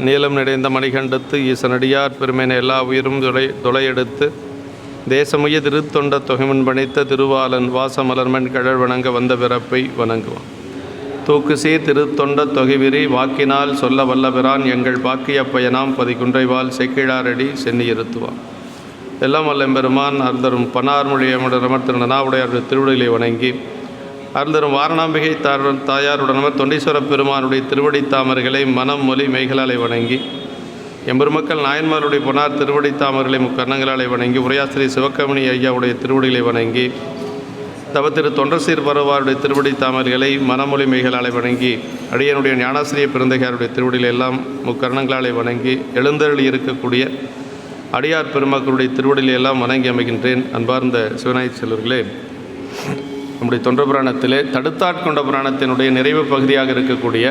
நீளம் நிறைந்த மணிகண்டத்து ஈசனடியார் பெருமையின எல்லா உயிரும் தொலையெடுத்து தேசமுய திருத்தொண்ட தொகைமன் பணித்த திருவாளன் வாசமலர்மன் கழல் வணங்க வந்த பிறப்பை வணங்குவான். தூக்குசீர் திருத்தொண்ட தொகைவிரி வாக்கினால் சொல்ல வல்லபிரான் எங்கள் பாக்கிய பயனாம் பதிகுன்றைவால் செக்கிழாரடி சென்னி இருத்துவான். எல்லாம் வல்லம்பெருமான் அருந்தரும் பன்னார்மொழியமுடனமர் திருநாவுடையாருடைய திருவடிகளை வணங்கி அருந்தரும் வாரணாம்பிகை தாயாருடனமர் தொண்டீஸ்வர பெருமானுடைய திருவடி தாமர்களை மனம் மொழி மெய்களாலை வணங்கி எம்பெருமக்கள் நாயன்மாருடைய பொன்னார் திருவடி தாமர்களை முக்கர்ணங்களாலை வணங்கி உரையாசிரியர் சிவக்கமணி ஐயாவுடைய திருவடிகளை வணங்கி தவத்திரு தொண்டசீர் பரவாருடைய திருவடி தாமர்களை மனமொழி மெய்களாலை வணங்கி அடியனுடைய ஞானாசிரிய பிறந்தகையாருடைய திருவடிகளை எல்லாம் முக்கர்ணங்களாலை வணங்கி எழுந்தருளி இருக்கக்கூடிய அடியார் பெருமக்களுடைய திருவடிகளை எல்லாம் வணங்கி அமைகின்றேன். அன்பார்ந்த சிவநாயக செல்வர்களே, நம்முடைய தொண்ட புராணத்திலே தடுத்தாட்கொண்ட புராணத்தினுடைய நிறைவு பகுதியாக இருக்கக்கூடிய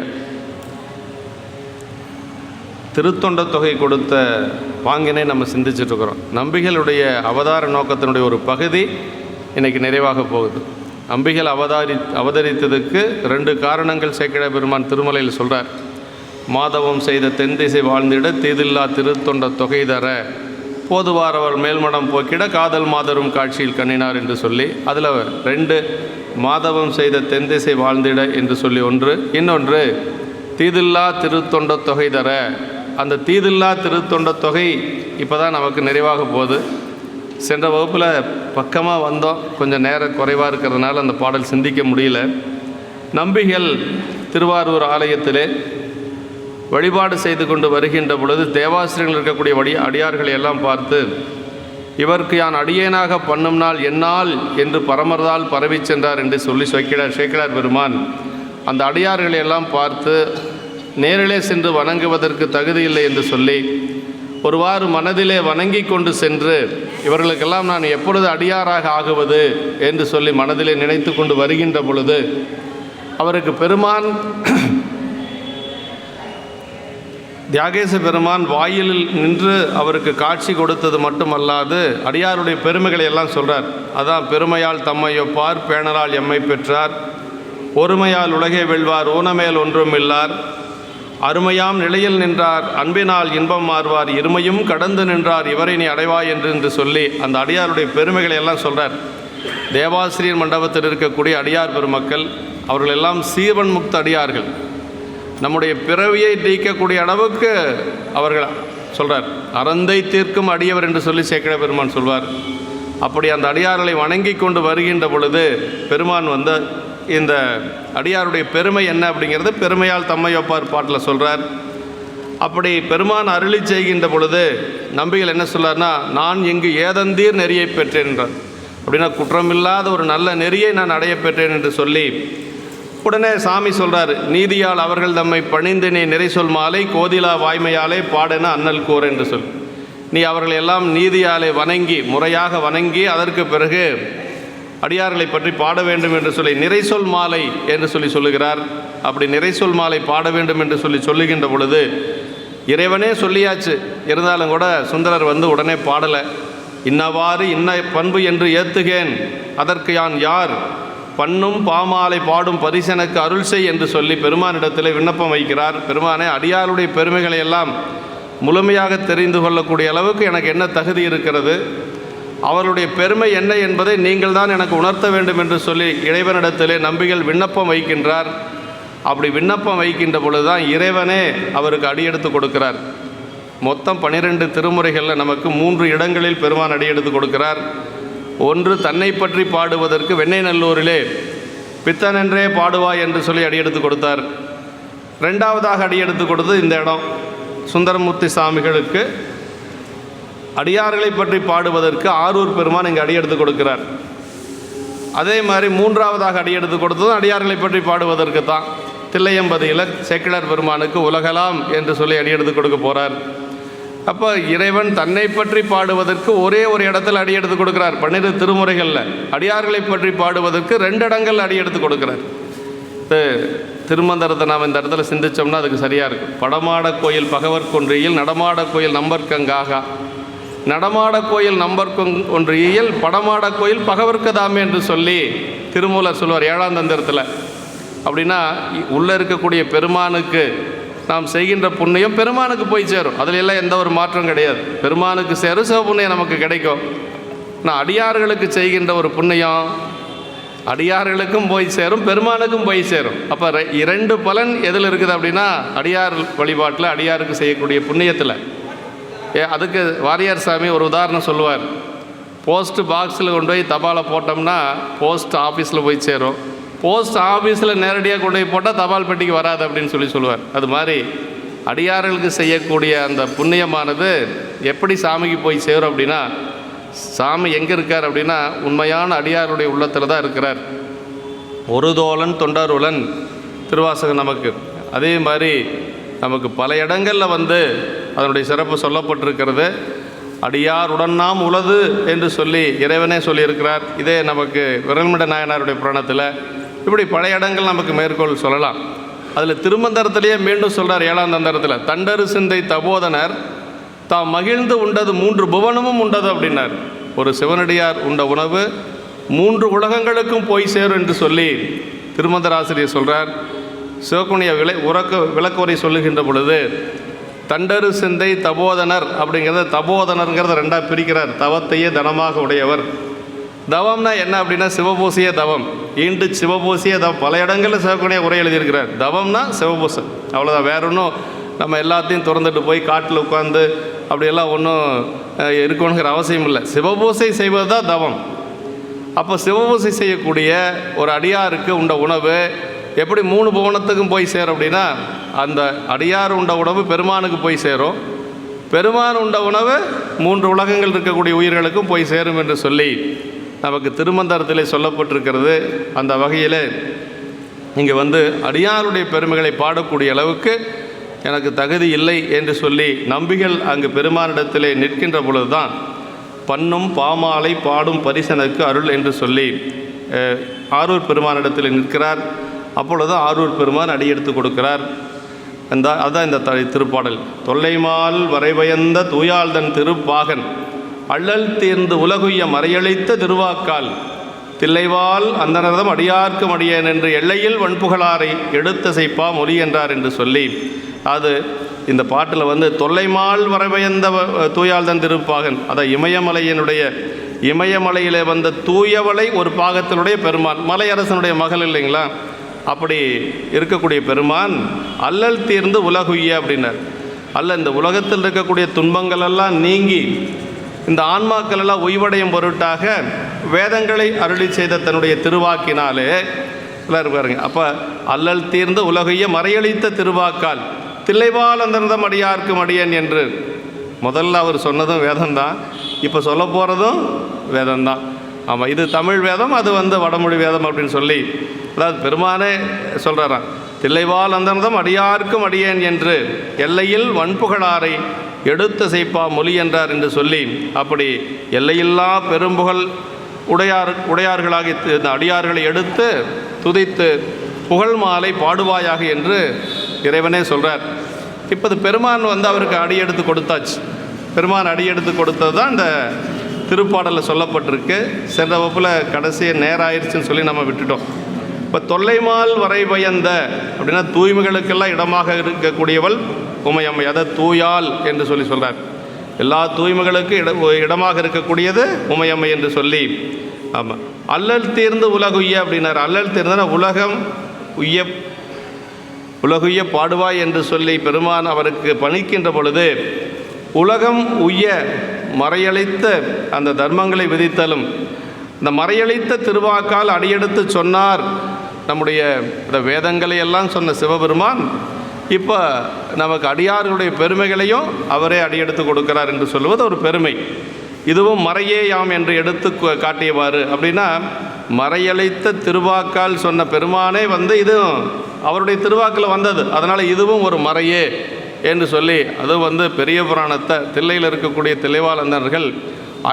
திருத்தொண்ட தொகை கொடுத்த பாங்கினை நம்ம சிந்திச்சிட்ருக்கிறோம். நம்பிகளுடைய அவதார நோக்கத்தினுடைய ஒரு பகுதி இன்றைக்கி நிறைவாக போகுது. நம்பிகள் அவதரித்ததுக்கு 2 காரணங்கள் சேக்கிழ பெருமான் திருமலையில் சொல்கிறார். மாதவம் செய்த தென் திசை வாழ்ந்திட தீதில்லா திருத்தொண்ட தொகை தர போதுவாரவர் மேல்மடம் போக்கிட காதல் மாதரும் காட்சியில் கண்ணினார் என்று சொல்லி அதில் 2 மாதவம் செய்த தென் திசை வாழ்ந்திட என்று சொல்லி ஒன்று, இன்னொன்று தீதில்லா திருத்தொண்ட தொகை தர. அந்த தீதில்லா திருத்தொண்ட தொகை இப்போ தான் நமக்கு நிறைவாக போகுது. சென்ற வகுப்பில் பக்கமாக வந்தோம், கொஞ்சம் நேரம் குறைவாக இருக்கிறதுனால அந்த பாடல் சிந்திக்க முடியல. நம்பிகள் திருவாரூர் ஆலயத்திலே வழிபாடு செய்து கொண்டு வருகின்ற பொழுது தேவாசிரியர்கள் இருக்கக்கூடிய அடியார்களை எல்லாம் பார்த்து இவருக்கு யான் அடியேனாக பண்ணும் நாள் என்னால் என்று பரமர்தால் பரவி சென்றார் என்று சொல்லி சேக்கிழார் பெருமான் அந்த அடியார்களை எல்லாம் பார்த்து நேரிலே சென்று வணங்குவதற்கு தகுதியில்லை என்று சொல்லி ஒருவாறு மனதிலே வணங்கி கொண்டு சென்று இவர்களுக்கெல்லாம் நான் எப்பொழுது அடியாராக ஆகுவது என்று சொல்லி மனதிலே நினைத்து கொண்டு வருகின்ற பொழுது அவருக்கு பெருமான் தியாகேச பெருமான் வாயிலில் நின்று அவருக்கு காட்சி கொடுத்தது மட்டுமல்லாது அடியாருடைய பெருமைகளை எல்லாம் சொல்கிறார். அதான் பெருமையால் தம்மையொப்பார் பேணலால் எம்மை பெற்றார் ஒருமையால் உலகே வெல்வார் ஊனமேல் ஒன்றும் இல்லார் அருமையாம் நிலையில் நின்றார் அன்பினால் இன்பம் மாறுவார் இருமையும் கடந்து நின்றார் இவரை நீ அடைவாய் என்று சொல்லி அந்த அடியாருடைய பெருமைகளை எல்லாம் சொல்கிறார். தேவாசிரியர் மண்டபத்தில் இருக்கக்கூடிய அடியார் பெருமக்கள் அவர்கள் எல்லாம் சீவன் முக்த அடியார்கள். நம்முடைய பிறவியை நீக்கக்கூடிய அளவுக்கு அவர்கள் சொல்கிறார். அறந்தை தீர்க்கும் அடியவர் என்று சொல்லி சேக்கிழ பெருமான் சொல்வார். அப்படி அந்த அடியார்களை வணங்கி கொண்டு வருகின்ற பொழுது பெருமான் இந்த அடியாருடைய பெருமை என்ன அப்படிங்கிறது பெருமையால் தம்மையொப்பார் பாட்டில் சொல்கிறார். அப்படி பெருமான் அருளி செய்கின்ற பொழுது நம்பிகள் என்ன சொல்கிறார்னா, நான் இங்கு ஏதந்தீர் நெறியை பெற்றேன் என்றார். அப்படின்னா குற்றமில்லாத ஒரு நல்ல நெறியை நான் அடைய பெற்றேன் என்று சொல்லி உடனே சாமி சொல்கிறார், நீதியால் அவர்கள் தம்மை பணிந்தினை நிறை சொல் மாலை கோதிலா வாய்மையாலே பாடென அண்ணல் கூற என்று சொல். நீ அவர்கள் எல்லாம் நீதியாலே வணங்கி முறையாக வணங்கி அதற்கு பிறகு அடியார்களை பற்றி பாட வேண்டும் என்று சொல்லி நிறைசொல் மாலை என்று சொல்லுகிறார். அப்படி நிறைசொல் மாலை பாட வேண்டும் என்று சொல்லுகின்ற பொழுது இறைவனே சொல்லியாச்சு, இருந்தாலும் கூட சுந்தரர் உடனே பாடலை. இன்னவாறு இன்ன பண்பு என்று ஏத்துகேன் அதற்கு யான் யார் பண்ணும் பாமாலை பாடும் பரிசனுக்கு அருள் செய் என்று சொல்லி பெருமானிடத்தில் விண்ணப்பம் வைக்கிறார். பெருமானே, அடியாருடைய பெருமைகளை எல்லாம் முழுமையாக தெரிந்து கொள்ளக்கூடிய அளவுக்கு எனக்கு என்ன தகுதி இருக்கிறது, அவருடைய பெருமை என்ன என்பதை நீங்கள் தான் எனக்கு உணர்த்த வேண்டும் என்று சொல்லி இறைவனிடத்திலே நம்பிகள் விண்ணப்பம் வைக்கின்றார். அப்படி விண்ணப்பம் வைக்கின்ற பொழுது தான் இறைவனே அவருக்கு அடியெடுத்து கொடுக்கிறார். மொத்தம் 12 திருமுறைகளில் நமக்கு 3 இடங்களில் பெருமான் அடியெடுத்து கொடுக்கிறார். ஒன்று, தன்னை பற்றி பாடுவதற்கு வெண்ணெய்நல்லூரிலே பித்தனென்றே பாடுவாய் என்று சொல்லி அடியெடுத்து கொடுத்தார். 2வதாக அடியெடுத்து கொடுத்தது இந்த இடம் சுந்தரமூர்த்தி சாமிகளுக்கு அடியார்களை பற்றி பாடுவதற்கு ஆரூர் பெருமான் இங்கே அடியெடுத்து கொடுக்கிறார். அதே மாதிரி 3வதாக அடியெடுத்து கொடுத்ததும் அடியார்களை பற்றி பாடுவதற்கு தான் தில்லையம்பதியில் சேக்கிழார் பெருமானுக்கு உலகலாம் என்று சொல்லி அடியெடுத்து கொடுக்க போகிறார். அப்போ இறைவன் தன்னை பற்றி பாடுவதற்கு ஒரே ஒரு இடத்துல அடியெடுத்து கொடுக்கிறார். 12 திருமுறைகளில் அடியார்களை பற்றி பாடுவதற்கு 2 இடங்கள் அடியெடுத்து கொடுக்கிறார். திருமந்திரத்தை நாம் இந்த இடத்துல சிந்தித்தோம்னா அதுக்கு சரியாக இருக்குது. படமாட கோயில் பகவர் கொன்றியில் நடமாட கோயில் நம்பர்கங்காகா நடமாட கோயில் நம்பர்கொன்றியில் படமாட கோயில் பகவர்க்கதாமே என்று சொல்லி திருமூலர் சொல்வார் 7ஆம் தந்திரத்தில். அப்படின்னா உள்ளே இருக்கக்கூடிய பெருமானுக்கு நாம் செய்கின்ற புண்ணியம் பெருமானுக்கு போய் சேரும். அதில் எல்லாம் எந்த ஒரு மாற்றம் கிடையாது. பெருமானுக்கு சேரும், சிவபுண்ணியம் நமக்கு கிடைக்கும். நான் அடியார்களுக்கு செய்கின்ற ஒரு புண்ணியம் அடியார்களுக்கும் போய் சேரும், பெருமானுக்கும் போய் சேரும். அப்போ 2 பலன் எதில் இருக்குது அப்படின்னா அடியார் வழிபாட்டில், அடியாருக்கு செய்யக்கூடிய புண்ணியத்தில். அதுக்கு வாரியார் சாமி ஒரு உதாரணம் சொல்லுவார். போஸ்ட் பாக்ஸில் கொண்டு போய் தபாலை போட்டோம்னா போஸ்ட் ஆஃபீஸில் போய் சேரும், போஸ்ட் ஆஃபீஸில் நேரடியாக கொண்டு போய் போட்டால் தபால் பெட்டிக்கு வராது அப்படின்னு சொல்லுவார். அது மாதிரி அடியார்களுக்கு செய்யக்கூடிய அந்த புண்ணியமானது எப்படி சாமிக்கு போய் சேரும் அப்படின்னா, சாமி எங்கே இருக்கார் அப்படின்னா உண்மையான அடியாருடைய உள்ளத்தில் தான் இருக்கிறார். ஒரு தோழன் தொண்டருளன் திருவாசகம் நமக்கு. அதே மாதிரி நமக்கு பல இடங்களில் அதனுடைய சிறப்பு சொல்லப்பட்டிருக்கிறது. அடியாருடன் நாம் உளது என்று சொல்லி இறைவனே சொல்லியிருக்கிறார். இதே நமக்கு விரல்மட நாயனாருடைய புராணத்தில் இப்படி பல இடங்கள் நமக்கு மேற்கோள் சொல்லலாம். அதில் திருமந்திரத்திலேயே மீண்டும் சொல்கிறார் 7ஆம் தந்திரத்தில், தண்டரு சிந்தை தபோதனர் தாம் மகிழ்ந்து உண்டது 3 புவனமும் உண்டது அப்படின்னார். ஒரு சிவனடியார் உண்ட உணவு 3 உலகங்களுக்கும் போய் சேரும் என்று சொல்லி திருமந்திர ஆசிரியர் சொல்கிறார். சிவகுணிய விளக்குரை சொல்லுகின்ற பொழுது தண்டரு சிந்தை தபோதனர் அப்படிங்கிறத, தபோதனர்ங்கிறத 2ஆக பிரிக்கிறார். தவத்தையே தனமாக உடையவர். தவம்னா என்ன அப்படின்னா சிவபூசிய தவம், ஈண்டு சிவபூசிய தவம். பல இடங்களில் சிவகுணிய உரை எழுதியிருக்கிறார். தவம்னா சிவபூசம், அவ்வளோதான். வேற ஒன்றும் நம்ம எல்லாத்தையும் திறந்துட்டு போய் காட்டில் உட்காந்து அப்படியெல்லாம் ஒன்றும் இருக்கணுங்கிற அவசியம் இல்லை. சிவபூசை செய்வது தான் தவம். அப்போ சிவபூசை செய்யக்கூடிய ஒரு அடியாருக்கு உண்ட உணவு எப்படி 3 புவனத்துக்கும் போய் சேரும் அப்படின்னா, அந்த அடியார் உண்ட உணவு பெருமானுக்கு போய் சேரும், பெருமான் உண்ட உணவு 3 உலகங்கள் இருக்கக்கூடிய உயிர்களுக்கும் போய் சேரும் என்று சொல்லி நமக்கு திருமந்திரத்திலே சொல்லப்பட்டிருக்கிறது. அந்த வகையில் இங்கே அடியாருடைய பெருமைகளை பாடக்கூடிய அளவுக்கு எனக்கு தகுதி இல்லை என்று சொல்லி நம்பிகள் அங்கு பெருமானிடத்திலே நிற்கின்ற பொழுது தான் பண்ணும் பாமாலை பாடும் பரிசனுக்கு அருள் என்று சொல்லி ஆரூர் பெருமானிடத்தில் நிற்கிறார். அப்பொழுது ஆரூர் பெருமான் அடியெடுத்து கொடுக்கிறார். அதுதான் இந்த திருப்பாடல். தொல்லைமால் வரைவயந்த தூயாள்தன் திருப்பாகன் அள்ளல் தீர்ந்து உலகுய்ய மறையளித்த திருவாக்கால் தில்லைவால் அந்தனர்தம் அடியார்க்கும் அடியேன் என்று எல்லையில் வன்புகளாரை எடுத்தசைப்பா மொழி என்றார் என்று சொல்லி, அது இந்த பாட்டில் தொல்லைமால் வரைவயந்த தூயாள்தன் திருப்பாகன், அதை இமயமலையிலே தூயவளை ஒரு பாகத்தினுடைய பெருமான், மலையரசனுடைய மகள் இல்லைங்களா, அப்படி இருக்கக்கூடிய பெருமான் அல்லல் தீர்ந்து உலகுய்ய அப்படின்னார். இந்த உலகத்தில் இருக்கக்கூடிய துன்பங்கள் எல்லாம் நீங்கி இந்த ஆன்மாக்கள் எல்லாம் உய்வடையும் பொருட்டாக வேதங்களை அருளி செய்த தன்னுடைய திருவாக்கினாலே பாருங்க. அப்போ அல்லல் தீர்ந்து உலகுய்ய மறையளித்த திருவாக்கால் தில்லைவால் அந்தர்தம் அடியார்க்கும் அடியேன் என்று முதல்ல அவர் சொன்னதும் வேதம்தான், இப்போ சொல்ல போகிறதும் வேதம்தான். ஆமாம், இது தமிழ் வேதம், அது வடமொழி வேதம் அப்படின்னு சொல்லி, அதாவது பெருமானே சொல்கிறாராம், தில்லைவால் அந்தர்தம் அடியார்க்கும் அடியேன் என்று எல்லையில் வன்புகழாரை எடுத்த செய்ப்பா மொழி என்றார் என்று சொல்லி, அப்படி எல்லையில்லா பெரும்புகழ் உடையார்களாகி இந்த அடியார்களை எடுத்து துதித்து புகழ் மாலை பாடுவாயாக என்று இறைவனே சொல்கிறார். இப்போ இது பெருமான் அவருக்கு அடியெடுத்து கொடுத்தாச்சு. பெருமான் அடியெடுத்து கொடுத்தது தான் இந்த திருப்பாடலில் சொல்லப்பட்டிருக்கு. சென்ற வகுப்பில் கடைசியாக நேராயிருச்சுன்னு சொல்லி நம்ம விட்டுட்டோம். இப்போ தொல்லைமால் வரை பயந்த அப்படின்னா தூய்மைகளுக்கெல்லாம் இடமாக இருக்கக்கூடியவள் உமையம்மை, அதை தூயால் என்று சொல்லி சொல்கிறார். எல்லா தூய்மைகளுக்கு இடமாக இருக்கக்கூடியது உமையம்மை என்று சொல்லி. ஆமாம், அல்லல் தீர்ந்து உலகுய்ய அப்படின்னார். அல்லல் தீர்ந்தனா உலகுய்ய பாடுவாய் என்று சொல்லி பெருமான் அவருக்கு பணிக்கின்ற பொழுது உலகம் உய்ய மறையளித்த அந்த தர்மங்களை விதித்தலும் இந்த மறையளித்த திருவாக்கால் அடியெடுத்து சொன்னார். நம்முடைய இந்த வேதங்களை எல்லாம் சொன்ன சிவபெருமான் இப்போ நமக்கு அடியார்களுடைய பெருமைகளையும் அவரே அடியெடுத்து கொடுக்கிறார் என்று சொல்லுவது ஒரு பெருமை. இதுவும் மறையே யாம் என்று எடுத்து காட்டியவாறு அப்படின்னா, மறையளித்த திருவாக்கால் சொன்ன பெருமானே இதுவும் அவருடைய திருவாக்கில் வந்தது, அதனால் இதுவும் ஒரு மறையே என்று சொல்லி, அது பெரிய புராணத்தை தில்லையில் இருக்கக்கூடிய தில்லைவாழந்தர்கள்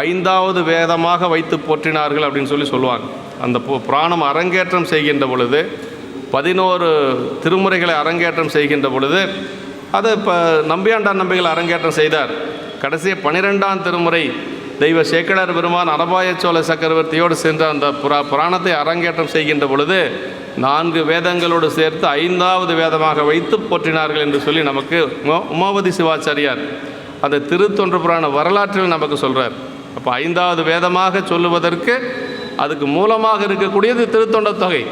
5வது வேதமாக வைத்து போற்றினார்கள் அப்படின்னு சொல்லி சொல்லுவாங்க. அந்த புராணம் அரங்கேற்றம் செய்கின்ற பொழுது 11 திருமுறைகளை அரங்கேற்றம் செய்கின்ற பொழுது அதை இப்போ நம்பியாண்டான் நம்பிகள் அரங்கேற்றம் செய்தார். கடைசியாக 12ஆம் திருமுறை தெய்வ சேக்கிழார் பெருமான் அரபாய சோழ சக்கரவர்த்தியோடு சென்ற அந்த புராணத்தை அரங்கேற்றம் செய்கின்ற பொழுது 4 வேதங்களோடு சேர்த்து 5வது வேதமாக வைத்து போற்றினார்கள் என்று சொல்லி நமக்கு உமாபதி சிவாச்சாரியார் அந்த திருத்தொன்று புராண வரலாற்றில் நமக்கு சொல்கிறார். அப்போ 5வது வேதமாக சொல்லுவதற்கு அதுக்கு மூலமாக இருக்கக்கூடியது திருத்தொண்ட தொகை.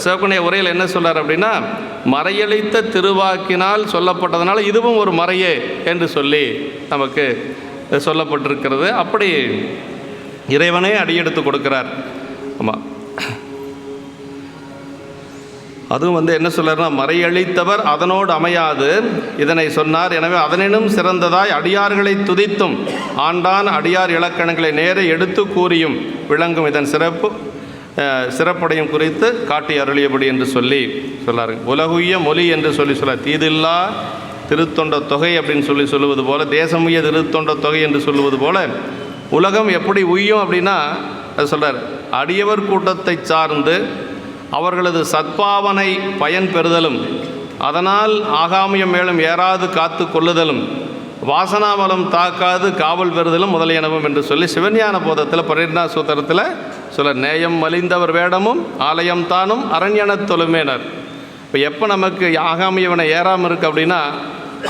சிவகுணைய உரையில் என்ன சொல்கிறார் அப்படின்னா, மறையளித்த திருவாக்கினால் சொல்லப்பட்டதுனால இதுவும் ஒரு மறையே என்று சொல்லி நமக்கு சொல்லப்பட்டிருக்கிறது. அப்படி இறைவனே அடியெடுத்து கொடுக்கிறார். ஆமாம், அதுவும் என்ன சொல்கிறார்னா, மறையளித்தவர் அதனோடு அமையாது இதனை சொன்னார். எனவே அதனினும் சிறந்ததாய் அடியார்களை துதித்தும் ஆண்டான் அடியார் இலக்கணங்களை நேர எடுத்து கூறியும் விளங்கும் இதன் சிறப்படையும் குறித்து காட்டி அருளியபடி என்று சொல்லி சொல்லாரு. உலகுய மொழி என்று சொல்ல தீதில்லா திருத்தொண்ட தொகை அப்படின்னு சொல்லுவது போல, தேசமுய திருத்தொண்ட தொகை என்று சொல்லுவது போல, உலகம் எப்படி உய்யும் அப்படின்னா அது சொல்கிறார். அடியவர் கூட்டத்தை சார்ந்து அவர்களது சத்பாவனை பயன் பெறுதலும் அதனால் ஆகாமியம் மேலும் ஏறாது காத்து கொள்ளுதலும் வாசனாமலம் தாக்காது காவல் பெறுதலும் முதலியனவும் என்று சொல்லி சிவஞான போதத்தில் 12ஆம் சூத்திரத்தில் சொல்ல, நேயம் மலிந்தவர் வேடமும் ஆலயம் தானும் அரண்யனத் தொழுமேனர். இப்போ எப்போ நமக்கு ஆகாமியவனை ஏறாமல் இருக்குது அப்படின்னா,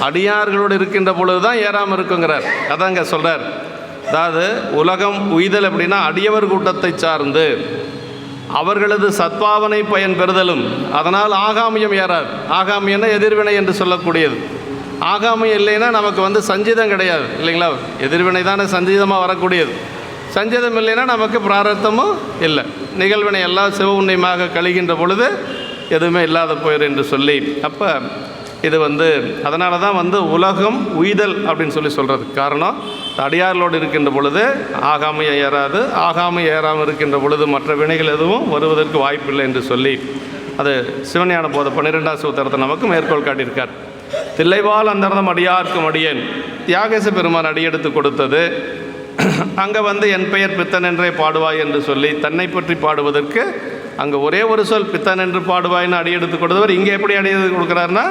அடியார்களோடு இருக்கின்ற பொழுது தான் ஏறாமல் இருக்குங்கிறார். அதாங்க சொல்கிறார். அதாவது உலகம் உய்தல் அப்படின்னா அடியவர் கூட்டத்தை சார்ந்து அவர்களது சத்பாவனை பயன் பெறுதலும் அதனால் ஆகாமியம் ஏறாது. ஆகாமியன்னா எதிர்வினை என்று சொல்லக்கூடியது. ஆகாமியம் இல்லைன்னா நமக்கு சஞ்சீதம் கிடையாது இல்லைங்களா? எதிர்வினை தானே சஞ்சீதமாக வரக்கூடியது. சஞ்சீதம் இல்லைன்னா நமக்கு பிராரத்தமும் இல்லை. நிகழ்வினை எல்லாம் சிவ உண்மையாக கழிகின்ற பொழுது எதுவுமே இல்லாத போயிடும் என்று சொல்லி, அப்போ இது அதனால தான் உலகம் உய்தல் அப்படின்னு சொல்கிறது காரணம். அடியார்களோடு இருக்கின்ற பொழுது ஆகாமையை ஏறாது, ஆகாமை ஏறாமல் இருக்கின்ற பொழுது மற்ற வினைகள் எதுவும் வருவதற்கு வாய்ப்பில்லை என்று சொல்லி அது சிவஞான போத 12ஆம் சூத்திரத்தை நமக்கு மேற்கோள் காட்டியிருக்கார். தில்லைவால் அந்தர்தம் அடியார்க்கும் அடியேன் தியாகேச பெருமான் அடியெடுத்து கொடுத்தது. அங்கே என் பெயர் பித்தன் என்றே பாடுவாய் என்று சொல்லி தன்னை பற்றி பாடுவதற்கு அங்கே ஒரே ஒரு சொல் பித்தன் என்று பாடுவாய்னு அடியெடுத்து கொடுத்தவர் இங்கே எப்படி அடியெடுத்து கொடுக்குறாருன்னா,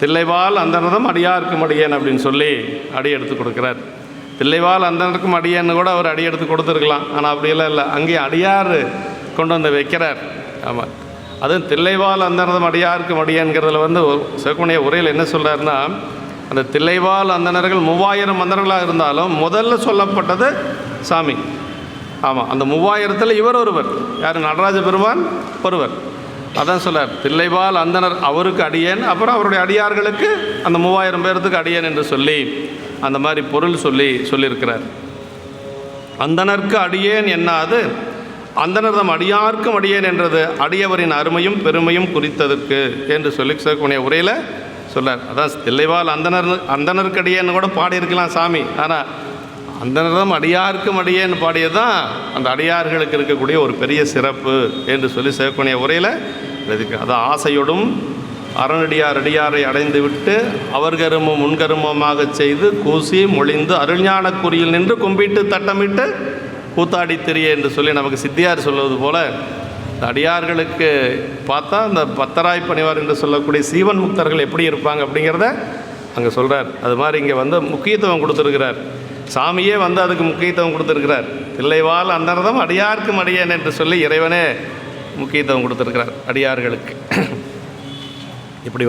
தில்லைவால் அந்தர்தம் அடியார்க்கும் அடியேன் அப்படின்னு சொல்லி அடியெடுத்து கொடுக்குறார். தில்லைவால் அந்தனருக்கும் அடியேன்னு கூட அவர் அடியெடுத்து கொடுத்துருக்கலாம். ஆனால் அப்படியெல்லாம் இல்லை, அங்கேயும் அடியார் கொண்டு வைக்கிறார். ஆமாம், அதுவும் தில்லைவால் அந்தனர்தம் அடியார்க்கும் அடியேன்கிறதுல சிவகுணைய உரையில் என்ன சொல்கிறாருன்னா, அந்த தில்லைவால் அந்தணர்கள் 3000 அந்தணர்களாக இருந்தாலும் முதல்ல சொல்லப்பட்டது சாமி. ஆமாம், அந்த 3000ல் இவர் ஒருவர். யார்? நடராஜ பெருமான் ஒருவர். அதான் சொல்கிறார், தில்லைவால் அந்தணர் அவருக்கு அடியேன், அப்புறம் அவருடைய அடியார்களுக்கு அந்த 3000 பேர்த்துக்கு அடியேன் என்று சொல்லி அந்த மாதிரி பொருள் சொல்லியிருக்கிறார். அந்தணர்க்கு அடியேன் என்னாது அந்தணர் தம் அடியார்க்கும் அடியேன் என்றது அடியவரின் அருமையும் பெருமையும் குறித்ததற்கு என்று சொல்லி சிவகுணைய உரையில் சொல்லார். அதான் தில்லைவால் அந்தணருக்கு அடியேன்னு கூட பாடியிருக்கலாம் சாமி. ஆனால் அந்தணர்தம் அடியார்க்கும் அடியேன்னு பாடியது தான் அந்த அடியார்களுக்கு இருக்கக்கூடிய ஒரு பெரிய சிறப்பு என்று சொல்லி சிவகுணைய உரையில் இதுக்கு அதான் ஆசையோடும் அறநடியார் அடியாரை அடைந்து விட்டு அவர் கருமம் முன்கருமமாக செய்து கூசி மொழிந்து அருள்ஞான குறியில் நின்று கும்பிட்டு தட்டமிட்டு கூத்தாடி திரிய என்று சொல்லி நமக்கு சித்தியார் சொல்வது போல அடியார்களுக்கு பார்த்தா அந்த பத்தராய் பணிவார் என்று சொல்லக்கூடிய சீவன் முக்தர்கள் எப்படி இருப்பாங்க அப்படிங்கிறத அங்கே சொல்கிறார். அது மாதிரி இங்கே முக்கியத்துவம் கொடுத்துருக்கிறார். சாமியே அதுக்கு முக்கியத்துவம் கொடுத்துருக்கிறார். தில்லைவால் அந்தர்தம் அடியார்க்கும் அடியேன் என்று சொல்லி இறைவனே முக்கியத்துவம் கொடுத்துருக்கிறார் அடியார்களுக்கு. இப்படி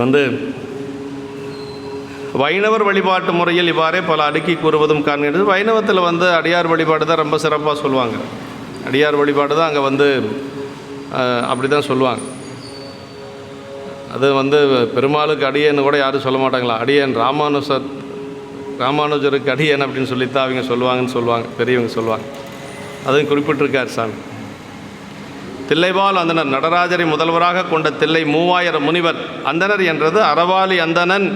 வைணவர் வழிபாட்டு முறையில் இவ்வாறே பல அடுக்கி கூறுவதும் காண்கிறது. வைணவத்தில் அடியார் வழிபாடு தான் ரொம்ப சிறப்பாக சொல்லுவாங்க. அடியார் வழிபாடு தான் அங்கே அப்படி தான் சொல்லுவாங்க. அது பெருமாளுக்கு அடியேன்னு கூட யாரும் சொல்ல மாட்டாங்களா, அடியேன் ராமானுஜருக்கு அடியேன் அப்படின்னு சொல்லித்தான் அவங்க சொல்லுவாங்க, பெரியவங்க சொல்லுவாங்க. அதுவும் குறிப்பிட்டிருக்கார் சாமி. தில்லைவால் அந்தனர் நடராஜரை முதல்வராக கொண்ட தில்லை 3000 முனிவர். அந்தனர் என்றது அறவாளி அந்தணன்